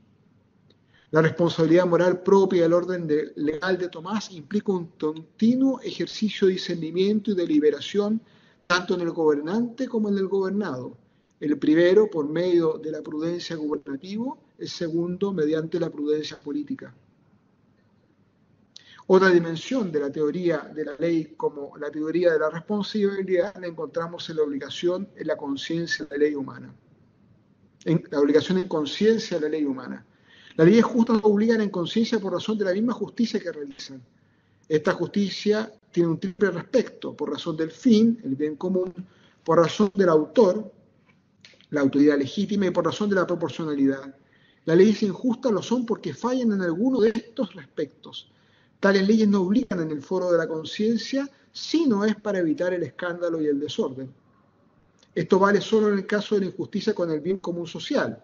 La responsabilidad moral propia del orden legal de Tomás implica un continuo ejercicio de discernimiento y deliberación, tanto en el gobernante como en el gobernado. El primero por medio de la prudencia gubernativa, el segundo mediante la prudencia política. Otra dimensión de la teoría de la ley, como la teoría de la responsabilidad, la encontramos en la obligación en la conciencia de la ley humana. En la obligación en conciencia de la ley humana. Las leyes justas nos obligan en conciencia por razón de la misma justicia que realizan. Esta justicia tiene un triple respecto: por razón del fin, el bien común; por razón del autor, la autoridad legítima y por razón de la proporcionalidad. Las leyes injustas lo son porque fallan en alguno de estos respectos. Tales leyes no obligan en el foro de la conciencia, sino es para evitar el escándalo y el desorden. Esto vale solo en el caso de la injusticia con el bien común social.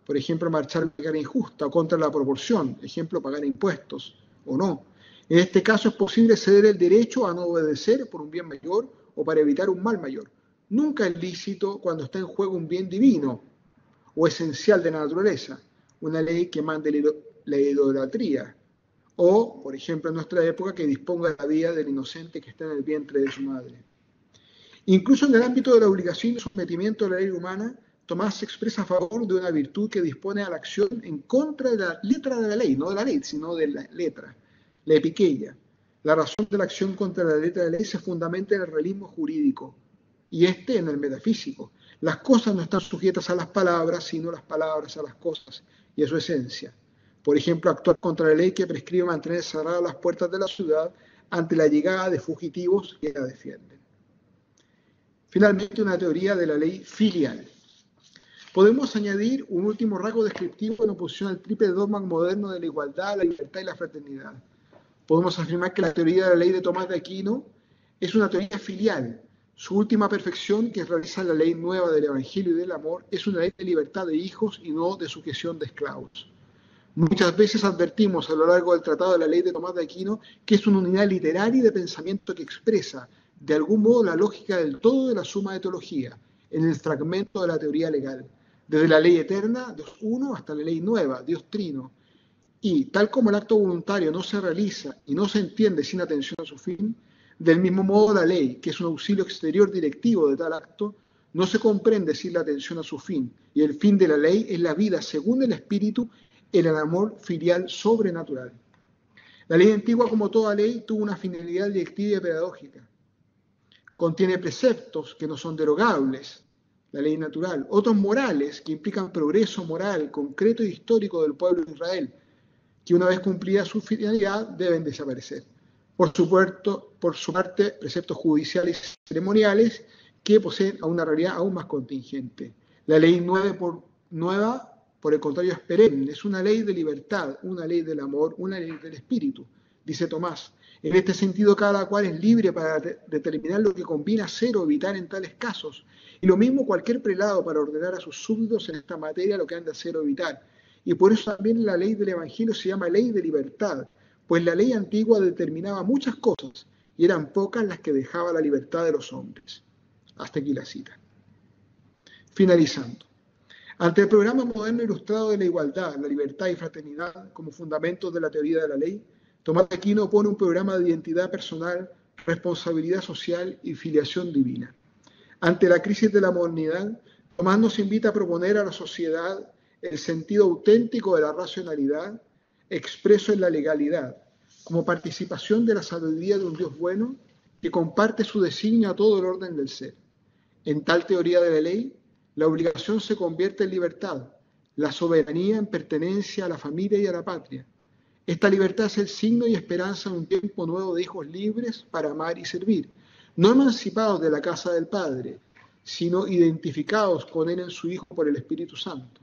Por ejemplo, marchar de manera injusta o contra la proporción. Ejemplo, pagar impuestos o no. En este caso es posible ceder el derecho a no obedecer por un bien mayor o para evitar un mal mayor. Nunca es lícito cuando está en juego un bien divino o esencial de la naturaleza, una ley que mande la idolatría, o, por ejemplo, en nuestra época, que disponga de la vida del inocente que está en el vientre de su madre. Incluso en el ámbito de la obligación y sometimiento a la ley humana, Tomás se expresa a favor de una virtud que dispone a la acción en contra de la letra de la ley, no de la ley, sino de la letra, la epiqueia. La razón de la acción contra la letra de la ley se fundamenta en el realismo jurídico, y en el metafísico. Las cosas no están sujetas a las palabras, sino las palabras a las cosas y a su esencia. Por ejemplo, actuar contra la ley que prescribe mantener cerradas las puertas de la ciudad ante la llegada de fugitivos que la defienden. Finalmente, una teoría de la ley filial. Podemos añadir un último rasgo descriptivo en oposición al triple dogma moderno de la igualdad, la libertad y la fraternidad. Podemos afirmar que la teoría de la ley de Tomás de Aquino es una teoría filial. Su última perfección, que realiza la ley nueva del Evangelio y del amor, es una ley de libertad de hijos y no de sujeción de esclavos. Muchas veces advertimos a lo largo del tratado de la ley de Tomás de Aquino que es una unidad literaria y de pensamiento que expresa, de algún modo, la lógica del todo de la suma de teología, en el fragmento de la teoría legal, desde la ley eterna, Dios uno, hasta la ley nueva, Dios trino. Y, tal como el acto voluntario no se realiza y no se entiende sin atención a su fin, del mismo modo la ley, que es un auxilio exterior directivo de tal acto, no se comprende sin la atención a su fin, y el fin de la ley es la vida según el Espíritu en el amor filial sobrenatural. La ley antigua, como toda ley, tuvo una finalidad directiva y pedagógica. Contiene preceptos que no son derogables, la ley natural, otros morales que implican progreso moral, concreto y histórico del pueblo de Israel, que una vez cumplida su finalidad deben desaparecer. Por su parte, preceptos judiciales y ceremoniales que poseen a una realidad aún más contingente. La ley nueva, por el contrario, es perenne, es una ley de libertad, una ley del amor, una ley del espíritu, dice Tomás. En este sentido, cada cual es libre para determinar lo que conviene hacer o evitar en tales casos. Y lo mismo cualquier prelado para ordenar a sus súbditos en esta materia lo que han de hacer o evitar. Y por eso también la ley del Evangelio se llama ley de libertad, pues la ley antigua determinaba muchas cosas y eran pocas las que dejaba la libertad de los hombres. Hasta aquí la cita. Finalizando. Ante el programa moderno ilustrado de la igualdad, la libertad y fraternidad como fundamentos de la teoría de la ley, Tomás de Aquino opone un programa de identidad personal, responsabilidad social y filiación divina. Ante la crisis de la modernidad, Tomás nos invita a proponer a la sociedad el sentido auténtico de la racionalidad, expreso en la legalidad, como participación de la sabiduría de un Dios bueno que comparte su designio a todo el orden del ser. En tal teoría de la ley, la obligación se convierte en libertad, la soberanía en pertenencia a la familia y a la patria. Esta libertad es el signo y esperanza de un tiempo nuevo de hijos libres para amar y servir, no emancipados de la casa del Padre, sino identificados con Él en su Hijo por el Espíritu Santo.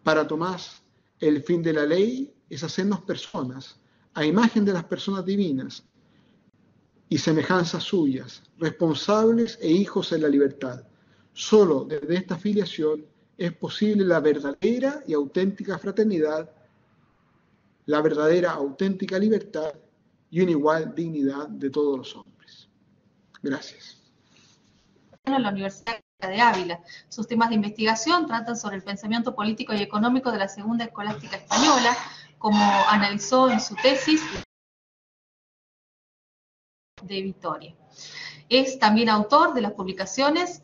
Para Tomás, el fin de la ley es hacernos personas, a imagen de las personas divinas y semejanzas suyas, responsables e hijos en la libertad. Solo desde esta filiación es posible la verdadera y auténtica fraternidad, la verdadera auténtica libertad y una igual dignidad de todos los hombres. Gracias. En la Universidad de Ávila. Sus temas de investigación tratan sobre el pensamiento político y económico de la Segunda Escolástica Española, como analizó en su tesis de Vitoria. Es también autor de las publicaciones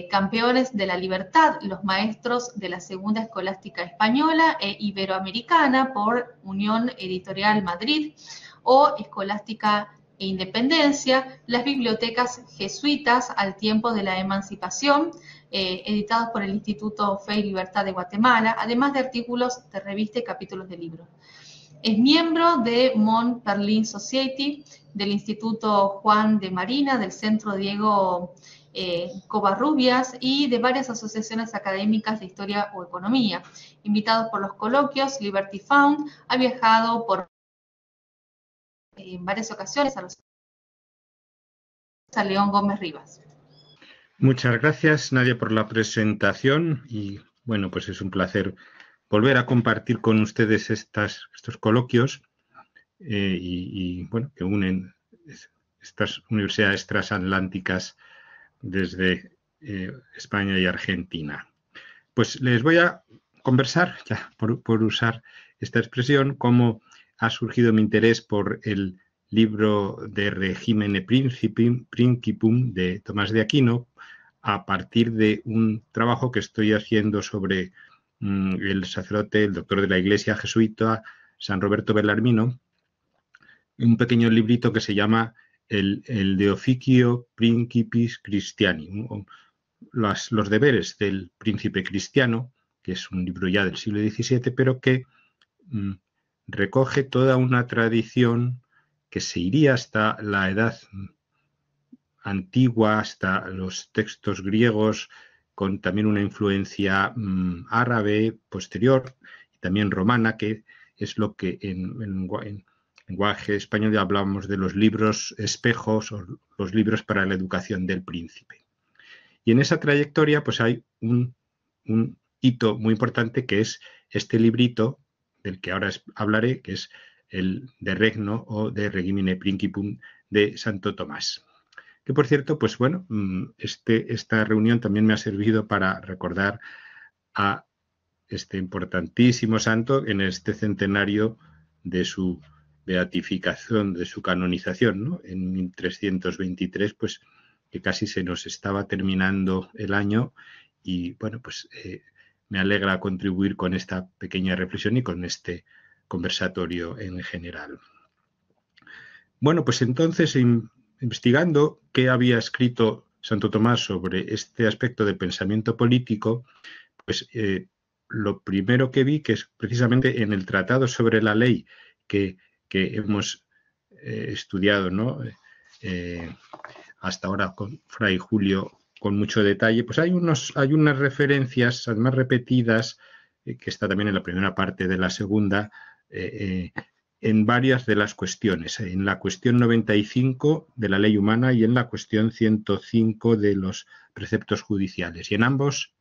Campeones de la Libertad, los maestros de la Segunda Escolástica Española e Iberoamericana por Unión Editorial Madrid, o Escolástica e Independencia, las bibliotecas jesuitas al tiempo de la emancipación, editados por el Instituto Fe y Libertad de Guatemala, además de artículos de revista y capítulos de libros. Es miembro de Mont Perlin Society, del Instituto Juan de Marina, del Centro Diego Covarrubias y de varias asociaciones académicas de historia o economía. Invitado por los coloquios Liberty Fund, ha viajado en varias ocasiones a León Gómez Rivas. Muchas gracias, Nadia, por la presentación y bueno, pues es un placer volver a compartir con ustedes estos coloquios y bueno, que unen estas universidades transatlánticas desde España y Argentina. Pues les voy a conversar, ya por usar esta expresión, cómo ha surgido mi interés por el libro de Regimine Principum de Tomás de Aquino, a partir de un trabajo que estoy haciendo sobre el sacerdote, el doctor de la Iglesia jesuita, San Roberto Bellarmino, un pequeño librito que se llama el De Officio Principis Christiani, los deberes del príncipe cristiano, que es un libro ya del siglo XVII, pero que recoge toda una tradición que se iría hasta la edad antigua, hasta los textos griegos, con también una influencia árabe posterior y también romana, que es lo que en lenguaje español ya hablábamos de los libros espejos o los libros para la educación del príncipe. Y en esa trayectoria pues hay un hito muy importante, que es este librito del que ahora hablaré, que es el De Regno o de Regimine Principum de Santo Tomás. Que por cierto, pues bueno, esta reunión también me ha servido para recordar a este importantísimo santo en este centenario de su beatificación, de su canonización, ¿no? En 1323, pues que casi se nos estaba terminando el año y bueno, pues me alegra contribuir con esta pequeña reflexión y con este conversatorio en general. Bueno, pues entonces, investigando qué había escrito Santo Tomás sobre este aspecto del pensamiento político, pues lo primero que vi, que es precisamente en el Tratado sobre la Ley que hemos estudiado, ¿no? Hasta ahora con Fray Julio con mucho detalle, pues hay unas referencias, además repetidas, que está también en la primera parte de la segunda, en varias de las cuestiones, en la cuestión 95 de la ley humana y en la cuestión 105 de los preceptos judiciales. Y en ambos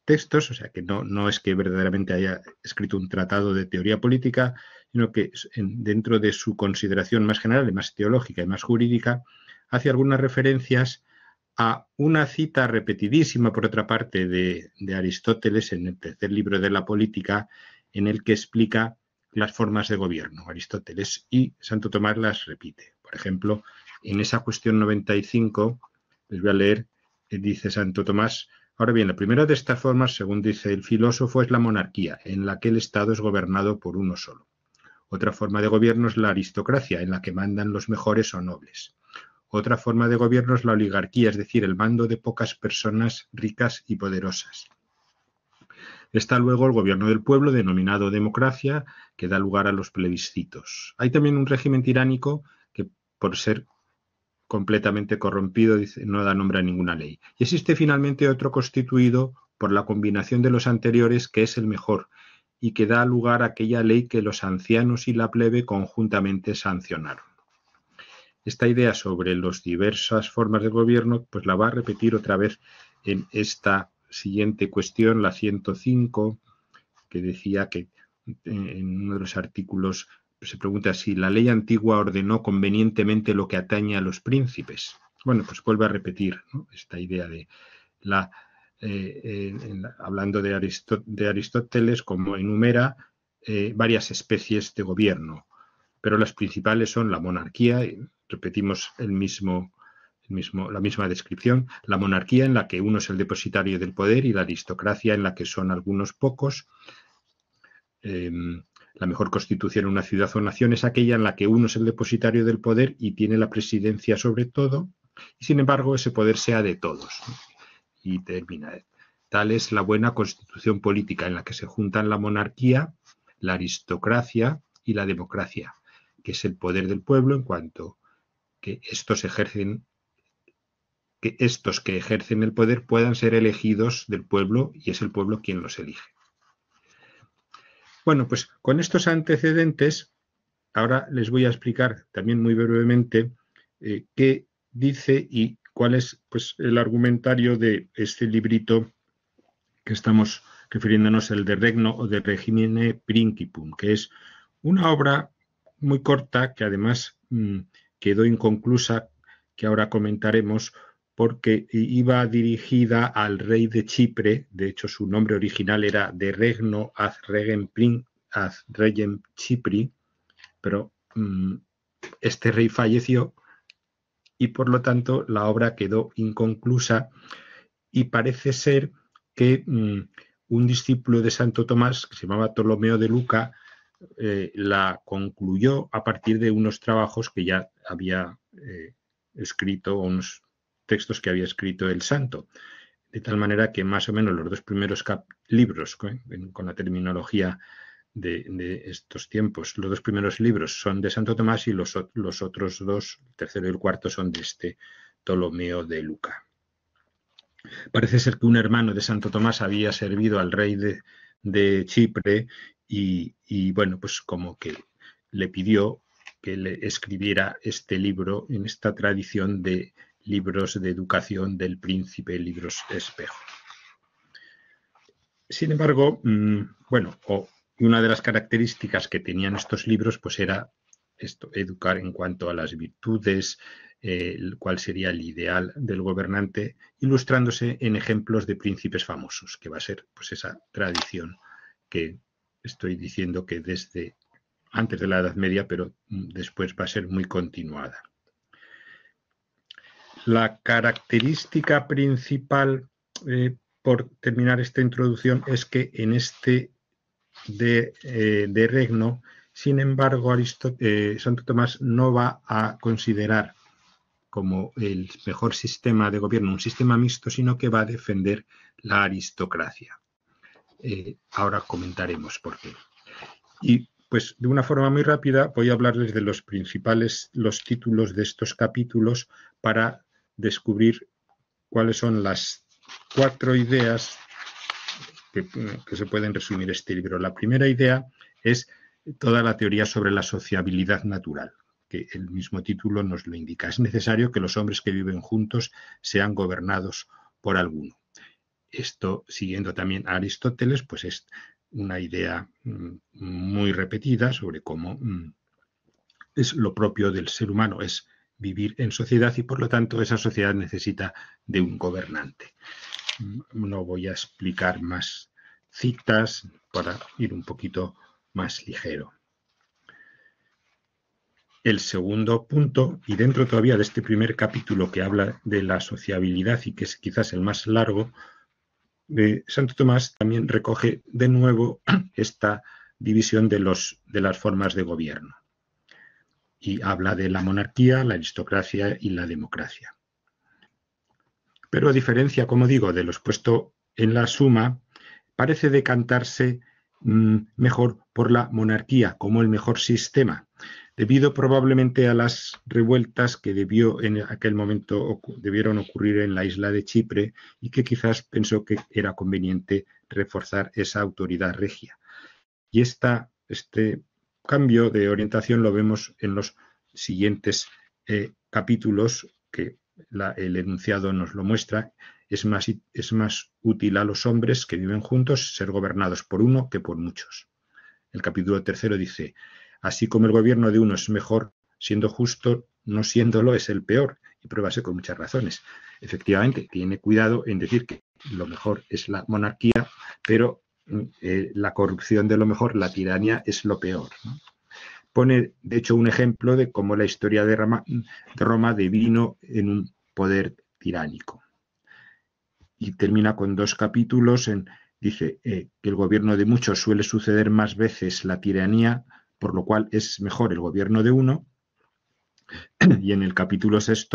textos, o sea que no es que verdaderamente haya escrito un tratado de teoría política, sino que dentro de su consideración más general, más teológica y más jurídica, hace algunas referencias a una cita repetidísima, por otra parte, de Aristóteles en el tercer libro de la Política, en el que explica las formas de gobierno, Aristóteles, y Santo Tomás las repite. Por ejemplo, en esa cuestión 95, les voy a leer, dice Santo Tomás: ahora bien, la primera de estas formas, según dice el filósofo, es la monarquía, en la que el Estado es gobernado por uno solo. Otra forma de gobierno es la aristocracia, en la que mandan los mejores o nobles. Otra forma de gobierno es la oligarquía, es decir, el mando de pocas personas ricas y poderosas. Está luego el gobierno del pueblo, denominado democracia, que da lugar a los plebiscitos. Hay también un régimen tiránico que, por ser completamente corrompido, no da nombre a ninguna ley. Y existe finalmente otro constituido por la combinación de los anteriores, que es el mejor, y que da lugar a aquella ley que los ancianos y la plebe conjuntamente sancionaron. Esta idea sobre las diversas formas de gobierno, pues la va a repetir otra vez en esta siguiente cuestión, la 105, que decía que en uno de los artículos se pregunta si la ley antigua ordenó convenientemente lo que atañe a los príncipes. Bueno, pues vuelve a repetir, ¿no?, esta idea de hablando de Aristóteles, como enumera varias especies de gobierno, pero las principales son la monarquía, repetimos la misma descripción, la monarquía en la que uno es el depositario del poder y la aristocracia en la que son algunos pocos. La mejor constitución en una ciudad o nación es aquella en la que uno es el depositario del poder y tiene la presidencia sobre todo, y sin embargo ese poder sea de todos. Y termina. Tal es la buena constitución política en la que se juntan la monarquía, la aristocracia, y la democracia, que es el poder del pueblo en cuanto que estos que ejercen el poder puedan ser elegidos del pueblo y es el pueblo quien los elige. Bueno, pues con estos antecedentes, ahora les voy a explicar también muy brevemente qué dice y cuál es pues, el argumentario de este librito que estamos refiriéndonos, el de Regno o de Regimine Principum, que es una obra muy corta que además quedó inconclusa, que ahora comentaremos, porque iba dirigida al rey de Chipre. De hecho, su nombre original era de Regno ad Regem Chipri, pero este rey falleció y por lo tanto la obra quedó inconclusa y parece ser que un discípulo de Santo Tomás, que se llamaba Ptolomeo de Luca, la concluyó a partir de unos trabajos que ya había escrito, unos textos que había escrito el santo, de tal manera que más o menos los dos primeros libros, con la terminología de estos tiempos, los dos primeros libros son de Santo Tomás y los otros dos, el tercero y el cuarto, son de este Ptolomeo de Luca. Parece ser que un hermano de Santo Tomás había servido al rey de Chipre y bueno, pues como que le pidió que le escribiera este libro en esta tradición de libros de educación del príncipe, libros espejo. Sin embargo, bueno, una de las características que tenían estos libros pues era esto, educar en cuanto a las virtudes, cuál sería el ideal del gobernante, ilustrándose en ejemplos de príncipes famosos, que va a ser pues esa tradición que estoy diciendo que desde antes de la Edad Media, pero después va a ser muy continuada. La característica principal, por terminar esta introducción, es que en este de Regno, sin embargo, Santo Tomás no va a considerar como el mejor sistema de gobierno un sistema mixto, sino que va a defender la aristocracia. Ahora comentaremos por qué. Y pues de una forma muy rápida voy a hablarles de los títulos de estos capítulos para descubrir cuáles son las 4 ideas que se pueden resumir este libro. La primera idea es toda la teoría sobre la sociabilidad natural, que el mismo título nos lo indica. Es necesario que los hombres que viven juntos sean gobernados por alguno. Esto, siguiendo también a Aristóteles, pues es una idea muy repetida sobre cómo es lo propio del ser humano, es vivir en sociedad y por lo tanto esa sociedad necesita de un gobernante. No voy a explicar más citas para ir un poquito más ligero. El segundo punto, y dentro todavía de este primer capítulo que habla de la sociabilidad y que es quizás el más largo, Santo Tomás también recoge de nuevo esta división de las formas de gobierno y habla de la monarquía, la aristocracia y la democracia. Pero a diferencia, como digo, de lo expuesto en la suma, parece decantarse mejor por la monarquía como el mejor sistema, debido probablemente a las revueltas que en aquel momento debieron ocurrir en la isla de Chipre y que quizás pensó que era conveniente reforzar esa autoridad regia. Y este cambio de orientación lo vemos en los siguientes capítulos, que el enunciado nos lo muestra. Es más útil a los hombres que viven juntos ser gobernados por uno que por muchos. El capítulo 3 dice: así como el gobierno de uno es mejor siendo justo, no siéndolo es el peor, y pruébase con muchas razones. Efectivamente, tiene cuidado en decir que lo mejor es la monarquía, pero la corrupción de lo mejor, la tiranía, es lo peor, ¿no? Pone, de hecho, un ejemplo de cómo la historia de Roma devino en un poder tiránico. Y termina con 2 capítulos. Dice que el gobierno de muchos suele suceder más veces la tiranía, por lo cual es mejor el gobierno de uno. Y en el capítulo 6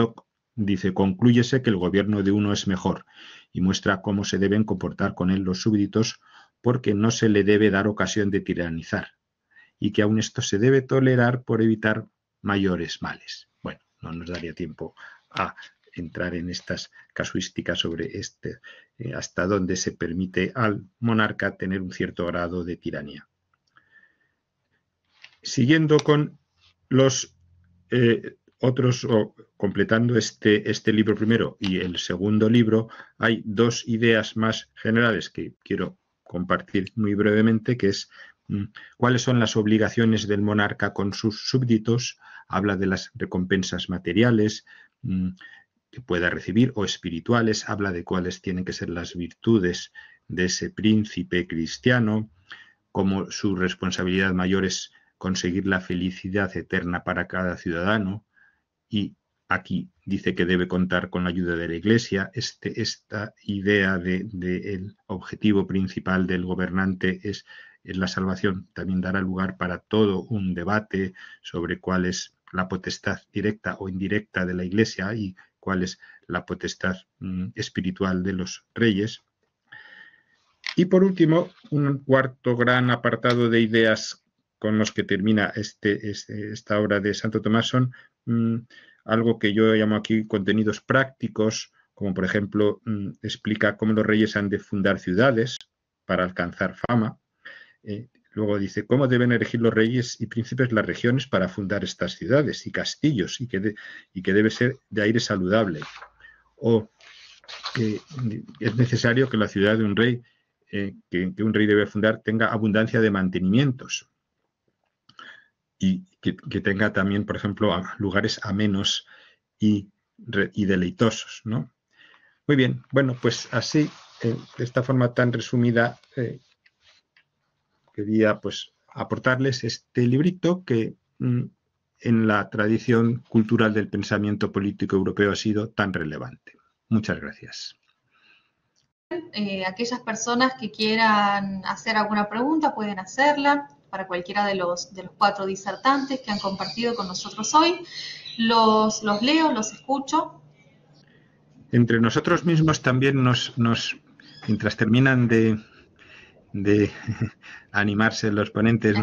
dice: conclúyese que el gobierno de uno es mejor, y muestra cómo se deben comportar con él los súbditos, porque no se le debe dar ocasión de tiranizar. y que aun esto se debe tolerar por evitar mayores males. Bueno, no nos daría tiempo a entrar en estas casuísticas sobre hasta dónde se permite al monarca tener un cierto grado de tiranía. Siguiendo con los otros, o completando este libro primero y el segundo libro, hay dos ideas más generales que quiero compartir muy brevemente, que es cuáles son las obligaciones del monarca con sus súbditos. Habla de las recompensas materiales que pueda recibir o espirituales, habla de cuáles tienen que ser las virtudes de ese príncipe cristiano, como su responsabilidad mayor es conseguir la felicidad eterna para cada ciudadano, y aquí dice que debe contar con la ayuda de la Iglesia. Esta idea del objetivo principal del gobernante es la salvación. También dará lugar para todo un debate sobre cuál es la potestad directa o indirecta de la Iglesia y cuál es la potestad espiritual de los reyes. Y por último, un cuarto gran apartado de ideas con los que termina esta obra de Santo Tomás son algo que yo llamo aquí contenidos prácticos, como por ejemplo explica cómo los reyes han de fundar ciudades para alcanzar fama. Luego dice cómo deben elegir los reyes y príncipes las regiones para fundar estas ciudades y castillos, y que debe ser de aire saludable. O es necesario que la ciudad de un rey, que un rey debe fundar, tenga abundancia de mantenimientos. Y que tenga también, por ejemplo, lugares amenos y deleitosos, ¿no? Muy bien, bueno, pues así, de esta forma tan resumida, quería pues aportarles este librito que en la tradición cultural del pensamiento político europeo ha sido tan relevante. Muchas gracias. Aquellas personas que quieran hacer alguna pregunta pueden hacerla para cualquiera de los 4 disertantes que han compartido con nosotros hoy. Los leo, los escucho. Entre nosotros mismos también mientras terminan de animarse los ponentes,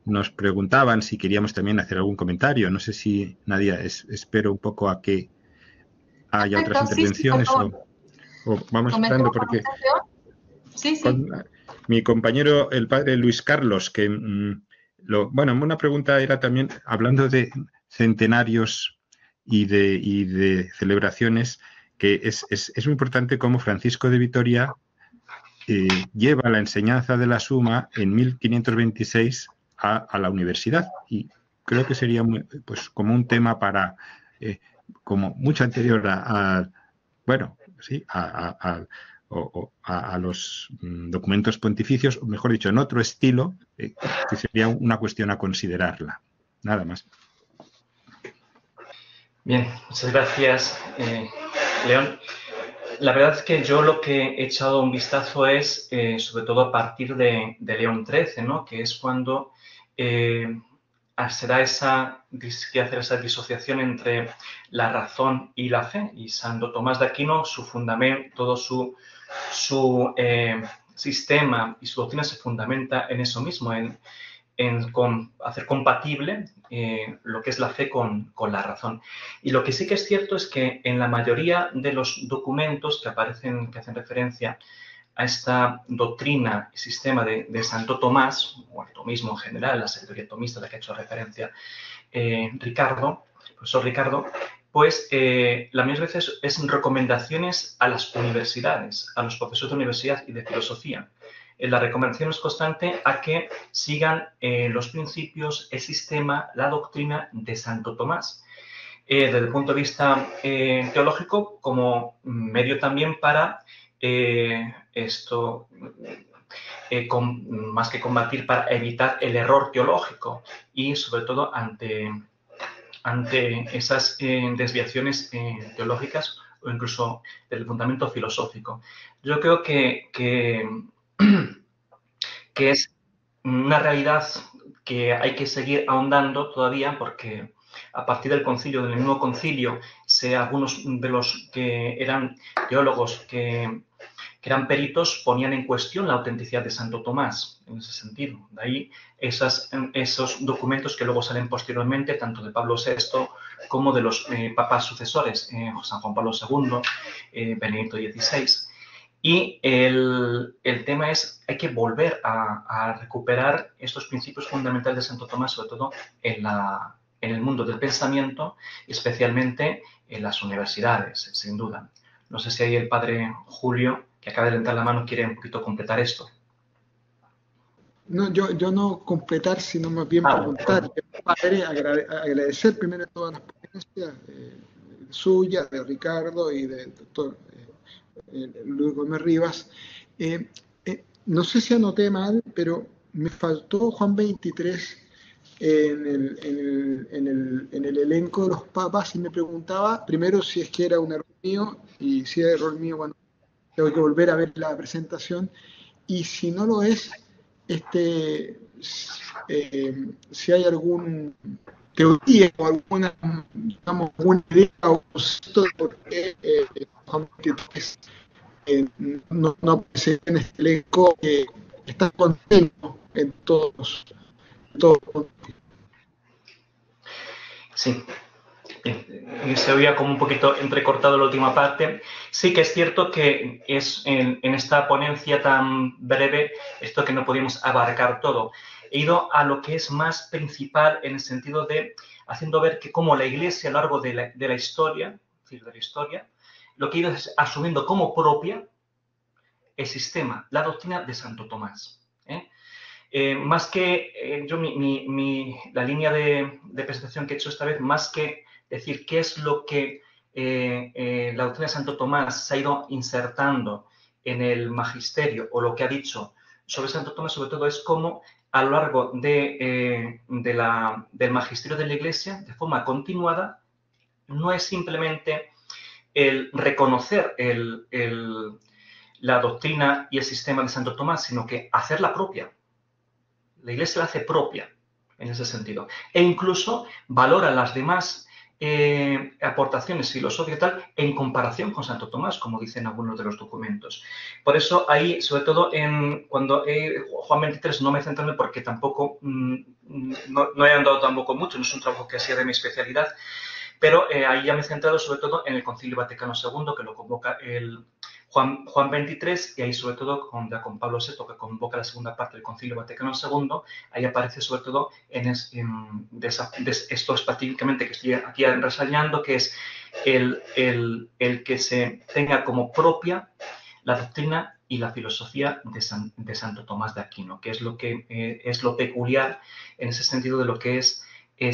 nos preguntaban si queríamos también hacer algún comentario. No sé si, Nadia, espero un poco a que haya otras intervenciones, sí, o vamos esperando, porque sí. Mi compañero, el padre Luis Carlos, que una pregunta era también, hablando de centenarios y de celebraciones, que es muy importante cómo Francisco de Vitoria lleva la enseñanza de la Suma en 1526 a la universidad, y creo que sería como un tema para, como mucho anterior a los documentos pontificios, o mejor dicho, en otro estilo, que sería una cuestión a considerarla. Nada más. Bien, muchas gracias, León. La verdad es que yo lo que he echado un vistazo es, sobre todo a partir de León XIII, ¿no? Que es cuando será que hacer esa disociación entre la razón y la fe. Y Santo Tomás de Aquino, su fundamento, todo su sistema y su doctrina se fundamenta en eso mismo, en hacer compatible lo que es la fe con la razón. Y lo que sí que es cierto es que en la mayoría de los documentos que hacen referencia a esta doctrina y sistema de Santo Tomás, o el tomismo en general, la sabiduría tomista a la que ha hecho referencia el profesor Ricardo, pues la mayoría de veces es recomendaciones a las universidades, a los profesores de universidad y de filosofía. La recomendación es constante a que sigan los principios, el sistema, la doctrina de Santo Tomás. Desde el punto de vista teológico, como medio también para más que combatir, para evitar el error teológico y sobre todo ante esas desviaciones teológicas o incluso del fundamento filosófico. Yo creo que es una realidad que hay que seguir ahondando todavía, porque a partir del mismo concilio, algunos de los que eran teólogos que que eran peritos, ponían en cuestión la autenticidad de Santo Tomás, en ese sentido. De ahí esos documentos que luego salen posteriormente, tanto de Pablo VI como de los papas sucesores, San Juan Pablo II, Benedicto XVI. Y el tema es, hay que volver a recuperar estos principios fundamentales de Santo Tomás, sobre todo en el mundo del pensamiento, especialmente en las universidades, sin duda. No sé si ahí el padre Julio, que acaba de levantar la mano, quiere un poquito completar esto. No, yo no completar, sino más bien preguntar. Padre, agradecer primero todas las ponencias suyas, de Ricardo y del doctor Luis Gómez Rivas. No sé si anoté mal, pero me faltó Juan 23 en el elenco de los papas y me preguntaba primero si es que era un error mío, y si era error mío, bueno, tengo que volver a ver la presentación, y si no lo es, si hay alguna teoría o alguna, digamos, alguna idea o concepto de por qué Juan 23 no aparece en este elenco, que está contento en todos. Sí, se oía como un poquito entrecortado la última parte. Sí que es cierto que es en esta ponencia tan breve esto que no podíamos abarcar todo. He ido a lo que es más principal en el sentido de haciendo ver que como la Iglesia a lo largo de la historia, lo que he ido es asumiendo como propia el sistema, la doctrina de Santo Tomás. Más que la línea de presentación que he hecho esta vez, más que decir qué es lo que la doctrina de Santo Tomás se ha ido insertando en el magisterio o lo que ha dicho sobre Santo Tomás, sobre todo es cómo a lo largo del magisterio de la Iglesia, de forma continuada, no es simplemente el reconocer la doctrina y el sistema de Santo Tomás, sino que hacerla propia. La Iglesia la hace propia en ese sentido. E incluso valora las demás aportaciones filosóficas y tal en comparación con Santo Tomás, como dicen algunos de los documentos. Por eso ahí, sobre todo cuando Juan 23 no me centro porque tampoco no he andado tampoco mucho, no es un trabajo que hacía de mi especialidad, pero ahí ya me he centrado sobre todo en el Concilio Vaticano II, que lo convoca Juan 23, y ahí sobre todo con Pablo VI, que convoca la segunda parte del Concilio Vaticano II, ahí aparece sobre todo esto específicamente que estoy aquí resaltando, que es el que se tenga como propia la doctrina y la filosofía de Santo Tomás de Aquino, que es lo peculiar en ese sentido de lo que es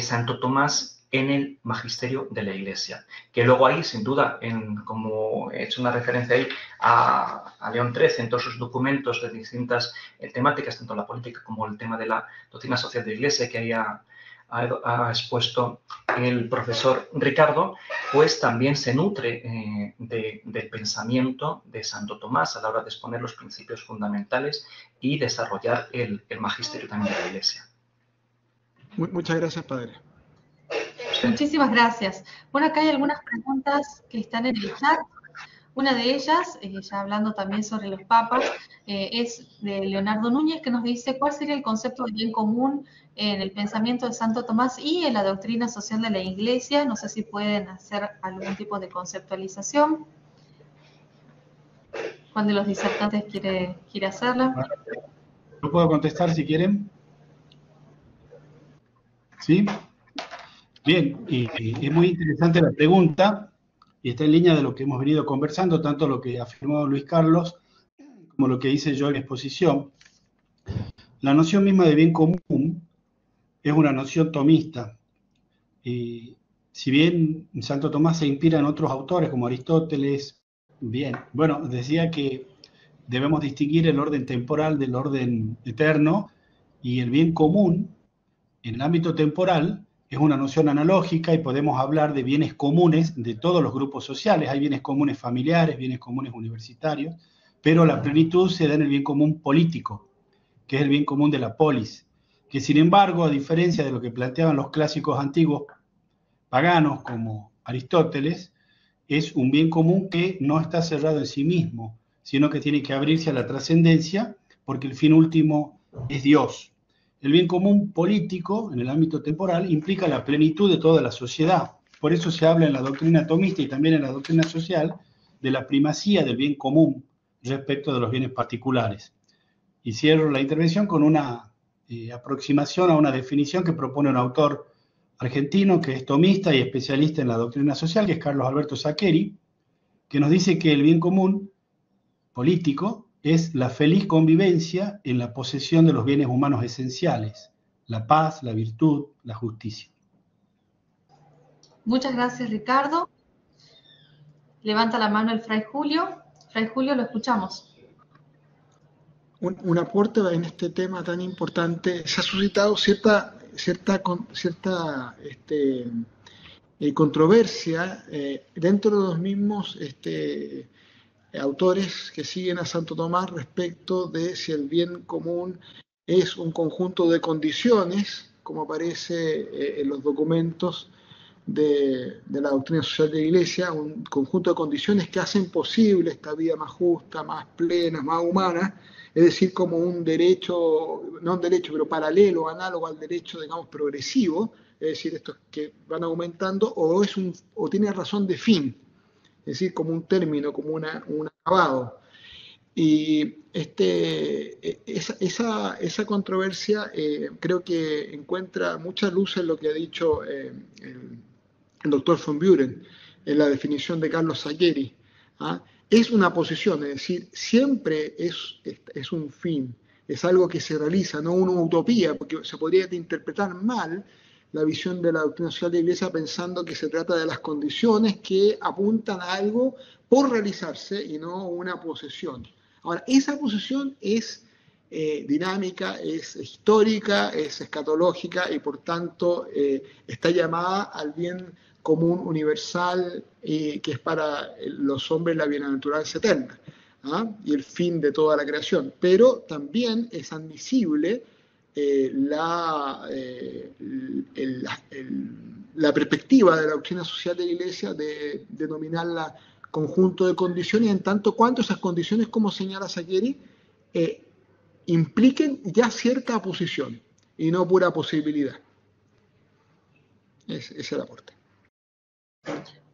Santo Tomás en el magisterio de la Iglesia. Que luego ahí, sin duda, como he hecho una referencia ahí a León XIII, en todos sus documentos de distintas temáticas, tanto la política como el tema de la doctrina social de la Iglesia, que ahí ha expuesto el profesor Ricardo, pues también se nutre del pensamiento de Santo Tomás a la hora de exponer los principios fundamentales y desarrollar el magisterio también de la Iglesia. Muchas gracias, padre. Muchísimas gracias. Bueno, acá hay algunas preguntas que están en el chat. Una de ellas, ya hablando también sobre los papas, es de Leonardo Núñez, que nos dice cuál sería el concepto de bien común en el pensamiento de Santo Tomás y en la doctrina social de la Iglesia. No sé si pueden hacer algún tipo de conceptualización. ¿Cuál de los disertantes quiere hacerla? Yo puedo contestar si quieren. ¿Sí? Bien, y es muy interesante la pregunta y está en línea de lo que hemos venido conversando, tanto lo que afirmó Luis Carlos como lo que hice yo en la exposición. La noción misma de bien común es una noción tomista. Y si bien Santo Tomás se inspira en otros autores como Aristóteles, decía que debemos distinguir el orden temporal del orden eterno, y el bien común en el ámbito temporal es una noción analógica y podemos hablar de bienes comunes de todos los grupos sociales. Hay bienes comunes familiares, bienes comunes universitarios, pero la plenitud se da en el bien común político, que es el bien común de la polis, que sin embargo, a diferencia de lo que planteaban los clásicos antiguos paganos como Aristóteles, es un bien común que no está cerrado en sí mismo, sino que tiene que abrirse a la trascendencia, porque el fin último es Dios. El bien común político, en el ámbito temporal, implica la plenitud de toda la sociedad. Por eso se habla en la doctrina tomista y también en la doctrina social de la primacía del bien común respecto de los bienes particulares. Y cierro la intervención con una aproximación a una definición que propone un autor argentino que es tomista y especialista en la doctrina social, que es Carlos Alberto Saccheri, que nos dice que el bien común político es la feliz convivencia en la posesión de los bienes humanos esenciales, la paz, la virtud, la justicia. Muchas gracias, Ricardo. Levanta la mano el Fray Julio. Fray Julio, lo escuchamos. Un aporte en este tema tan importante. Se ha suscitado cierta controversia dentro de los mismos autores que siguen a Santo Tomás respecto de si el bien común es un conjunto de condiciones, como aparece en los documentos de la doctrina social de la Iglesia, un conjunto de condiciones que hacen posible esta vida más justa, más plena, más humana, es decir, como un derecho, no un derecho, pero paralelo, análogo al derecho, digamos, progresivo, es decir, estos que van aumentando, o tiene razón de fin, es decir, como un término, como un acabado. Y esa controversia creo que encuentra mucha luz en lo que ha dicho el doctor von Buren en la definición de Carlos Saccheri. ¿Ah? Es una posición, es decir, siempre es un fin, es algo que se realiza, no una utopía, porque se podría interpretar mal la visión de la doctrina social de la Iglesia pensando que se trata de las condiciones que apuntan a algo por realizarse y no una posesión. Ahora, esa posesión es dinámica, es histórica, es escatológica y por tanto está llamada al bien común universal que es para los hombres la bienaventuranza eterna, ¿ah? Y el fin de toda la creación. Pero también es admisible la perspectiva de la doctrina social de la Iglesia de denominarla conjunto de condiciones, en tanto cuanto esas condiciones, como señala Saccheri, impliquen ya cierta posición y no pura posibilidad. Ese es el aporte.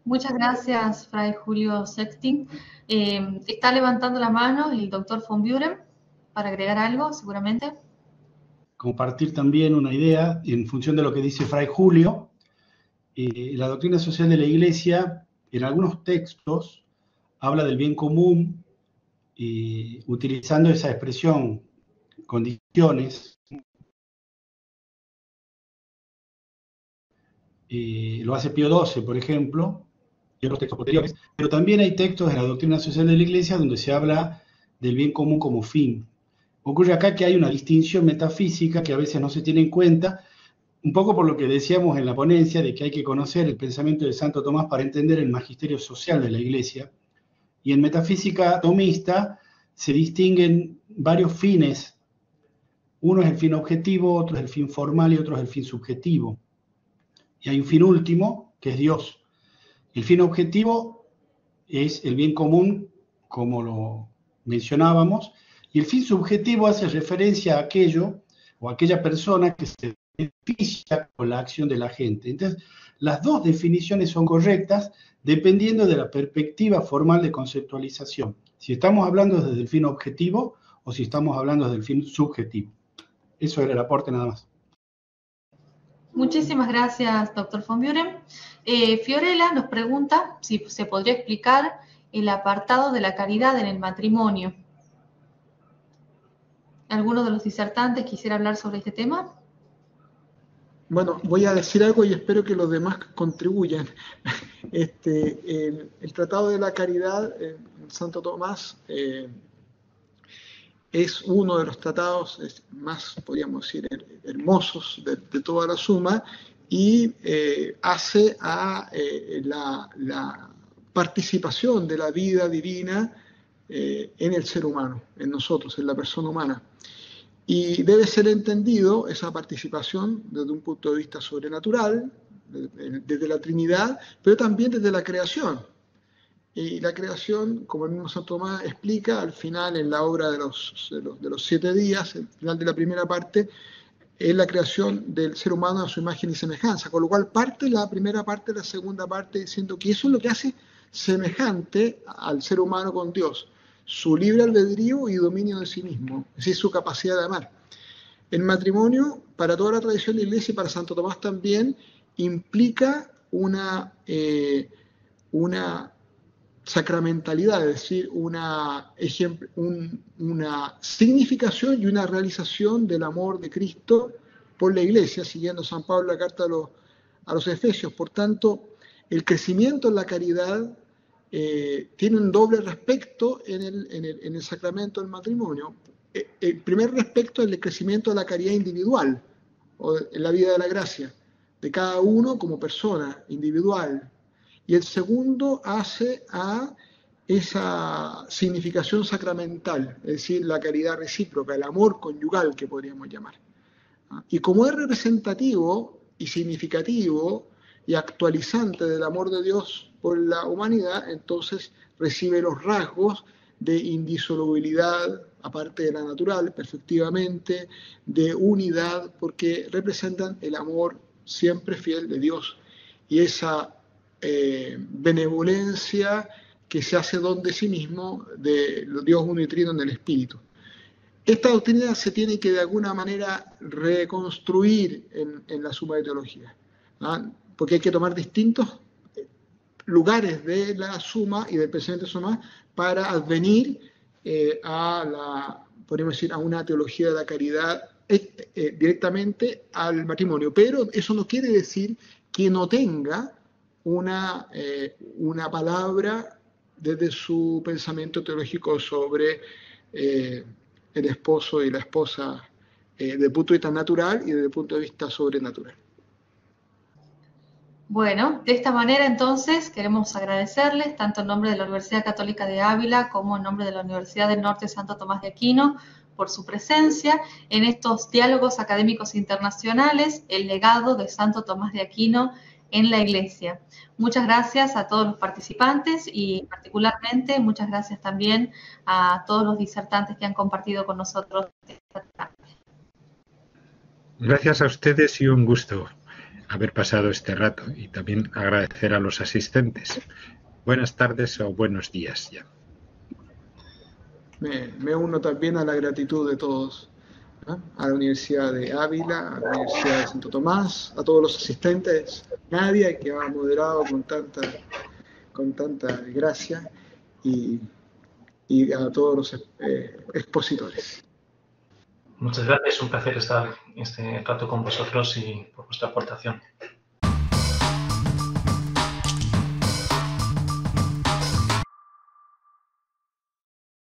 Muchas gracias, Fray Julio Sextin. Está levantando la mano el doctor von Buren para agregar algo, seguramente. Compartir también una idea en función de lo que dice Fray Julio. La doctrina social de la Iglesia, en algunos textos, habla del bien común utilizando esa expresión, condiciones. Lo hace Pío XII, por ejemplo, y otros textos posteriores, pero también hay textos de la doctrina social de la Iglesia donde se habla del bien común como fin. Ocurre acá que hay una distinción metafísica que a veces no se tiene en cuenta, un poco por lo que decíamos en la ponencia, de que hay que conocer el pensamiento de Santo Tomás para entender el magisterio social de la Iglesia. Y en metafísica tomista se distinguen varios fines. Uno es el fin objetivo, otro es el fin formal y otro es el fin subjetivo. Y hay un fin último, que es Dios. El fin objetivo es el bien común, como lo mencionábamos, y el fin subjetivo hace referencia a aquello o a aquella persona que se beneficia con la acción de la gente. Entonces, las dos definiciones son correctas dependiendo de la perspectiva formal de conceptualización. Si estamos hablando desde el fin objetivo o si estamos hablando desde el fin subjetivo. Eso era el aporte nada más. Muchísimas gracias, doctor von Buren. Fiorella nos pregunta si se podría explicar el apartado de la caridad en el matrimonio. ¿Alguno de los disertantes quisiera hablar sobre este tema? Bueno, voy a decir algo y espero que los demás contribuyan. El Tratado de la Caridad en Santo Tomás es uno de los tratados más, podríamos decir, hermosos de toda la suma y hace a la participación de la vida divina en el ser humano, en nosotros, en la persona humana. Y debe ser entendido esa participación desde un punto de vista sobrenatural, desde la Trinidad, pero también desde la creación. Y la creación, como el mismo Santo Tomás explica, al final en la obra de los 7 días, al final de la primera parte, es la creación del ser humano a su imagen y semejanza, con lo cual parte la primera parte de la segunda parte diciendo que eso es lo que hace semejante al ser humano con Dios, su libre albedrío y dominio de sí mismo, es decir, su capacidad de amar. El matrimonio, para toda la tradición de la Iglesia y para Santo Tomás también, implica una sacramentalidad, es decir, una significación y una realización del amor de Cristo por la Iglesia, siguiendo San Pablo la carta a los Efesios. Por tanto, el crecimiento en la caridad tiene un doble respecto en el sacramento del matrimonio. El primer respecto es el crecimiento de la caridad individual, o en la vida de la gracia, de cada uno como persona individual. Y el segundo hace a esa significación sacramental, es decir, la caridad recíproca, el amor conyugal que podríamos llamar. Y como es representativo y significativo y actualizante del amor de Dios por la humanidad, entonces recibe los rasgos de indisolubilidad, aparte de la natural, perfectivamente, de unidad, porque representan el amor siempre fiel de Dios y esa benevolencia que se hace don de sí mismo, de Dios uno y trino en el Espíritu. Esta doctrina se tiene que de alguna manera reconstruir en la suma de teología, ¿no? Porque hay que tomar distintos lugares de la suma y del pensamiento de suma para advenir podríamos decir, a una teología de la caridad directamente al matrimonio. Pero eso no quiere decir que no tenga una palabra desde su pensamiento teológico sobre el esposo y la esposa desde el punto de vista natural y desde el punto de vista sobrenatural. Bueno, de esta manera entonces queremos agradecerles, tanto en nombre de la Universidad Católica de Ávila como en nombre de la Universidad del Norte Santo Tomás de Aquino, por su presencia en estos diálogos académicos internacionales, el legado de Santo Tomás de Aquino en la Iglesia. Muchas gracias a todos los participantes y particularmente muchas gracias también a todos los disertantes que han compartido con nosotros esta tarde. Gracias a ustedes y un gusto haber pasado este rato y también agradecer a los asistentes. Buenas tardes o buenos días ya. Me uno también a la gratitud de todos, ¿no? A la Universidad de Ávila, a la Universidad de Santo Tomás, a todos los asistentes, Nadia, que ha moderado con tanta gracia, y a todos los expositores. Muchas gracias, un placer estar este rato con vosotros y por vuestra aportación.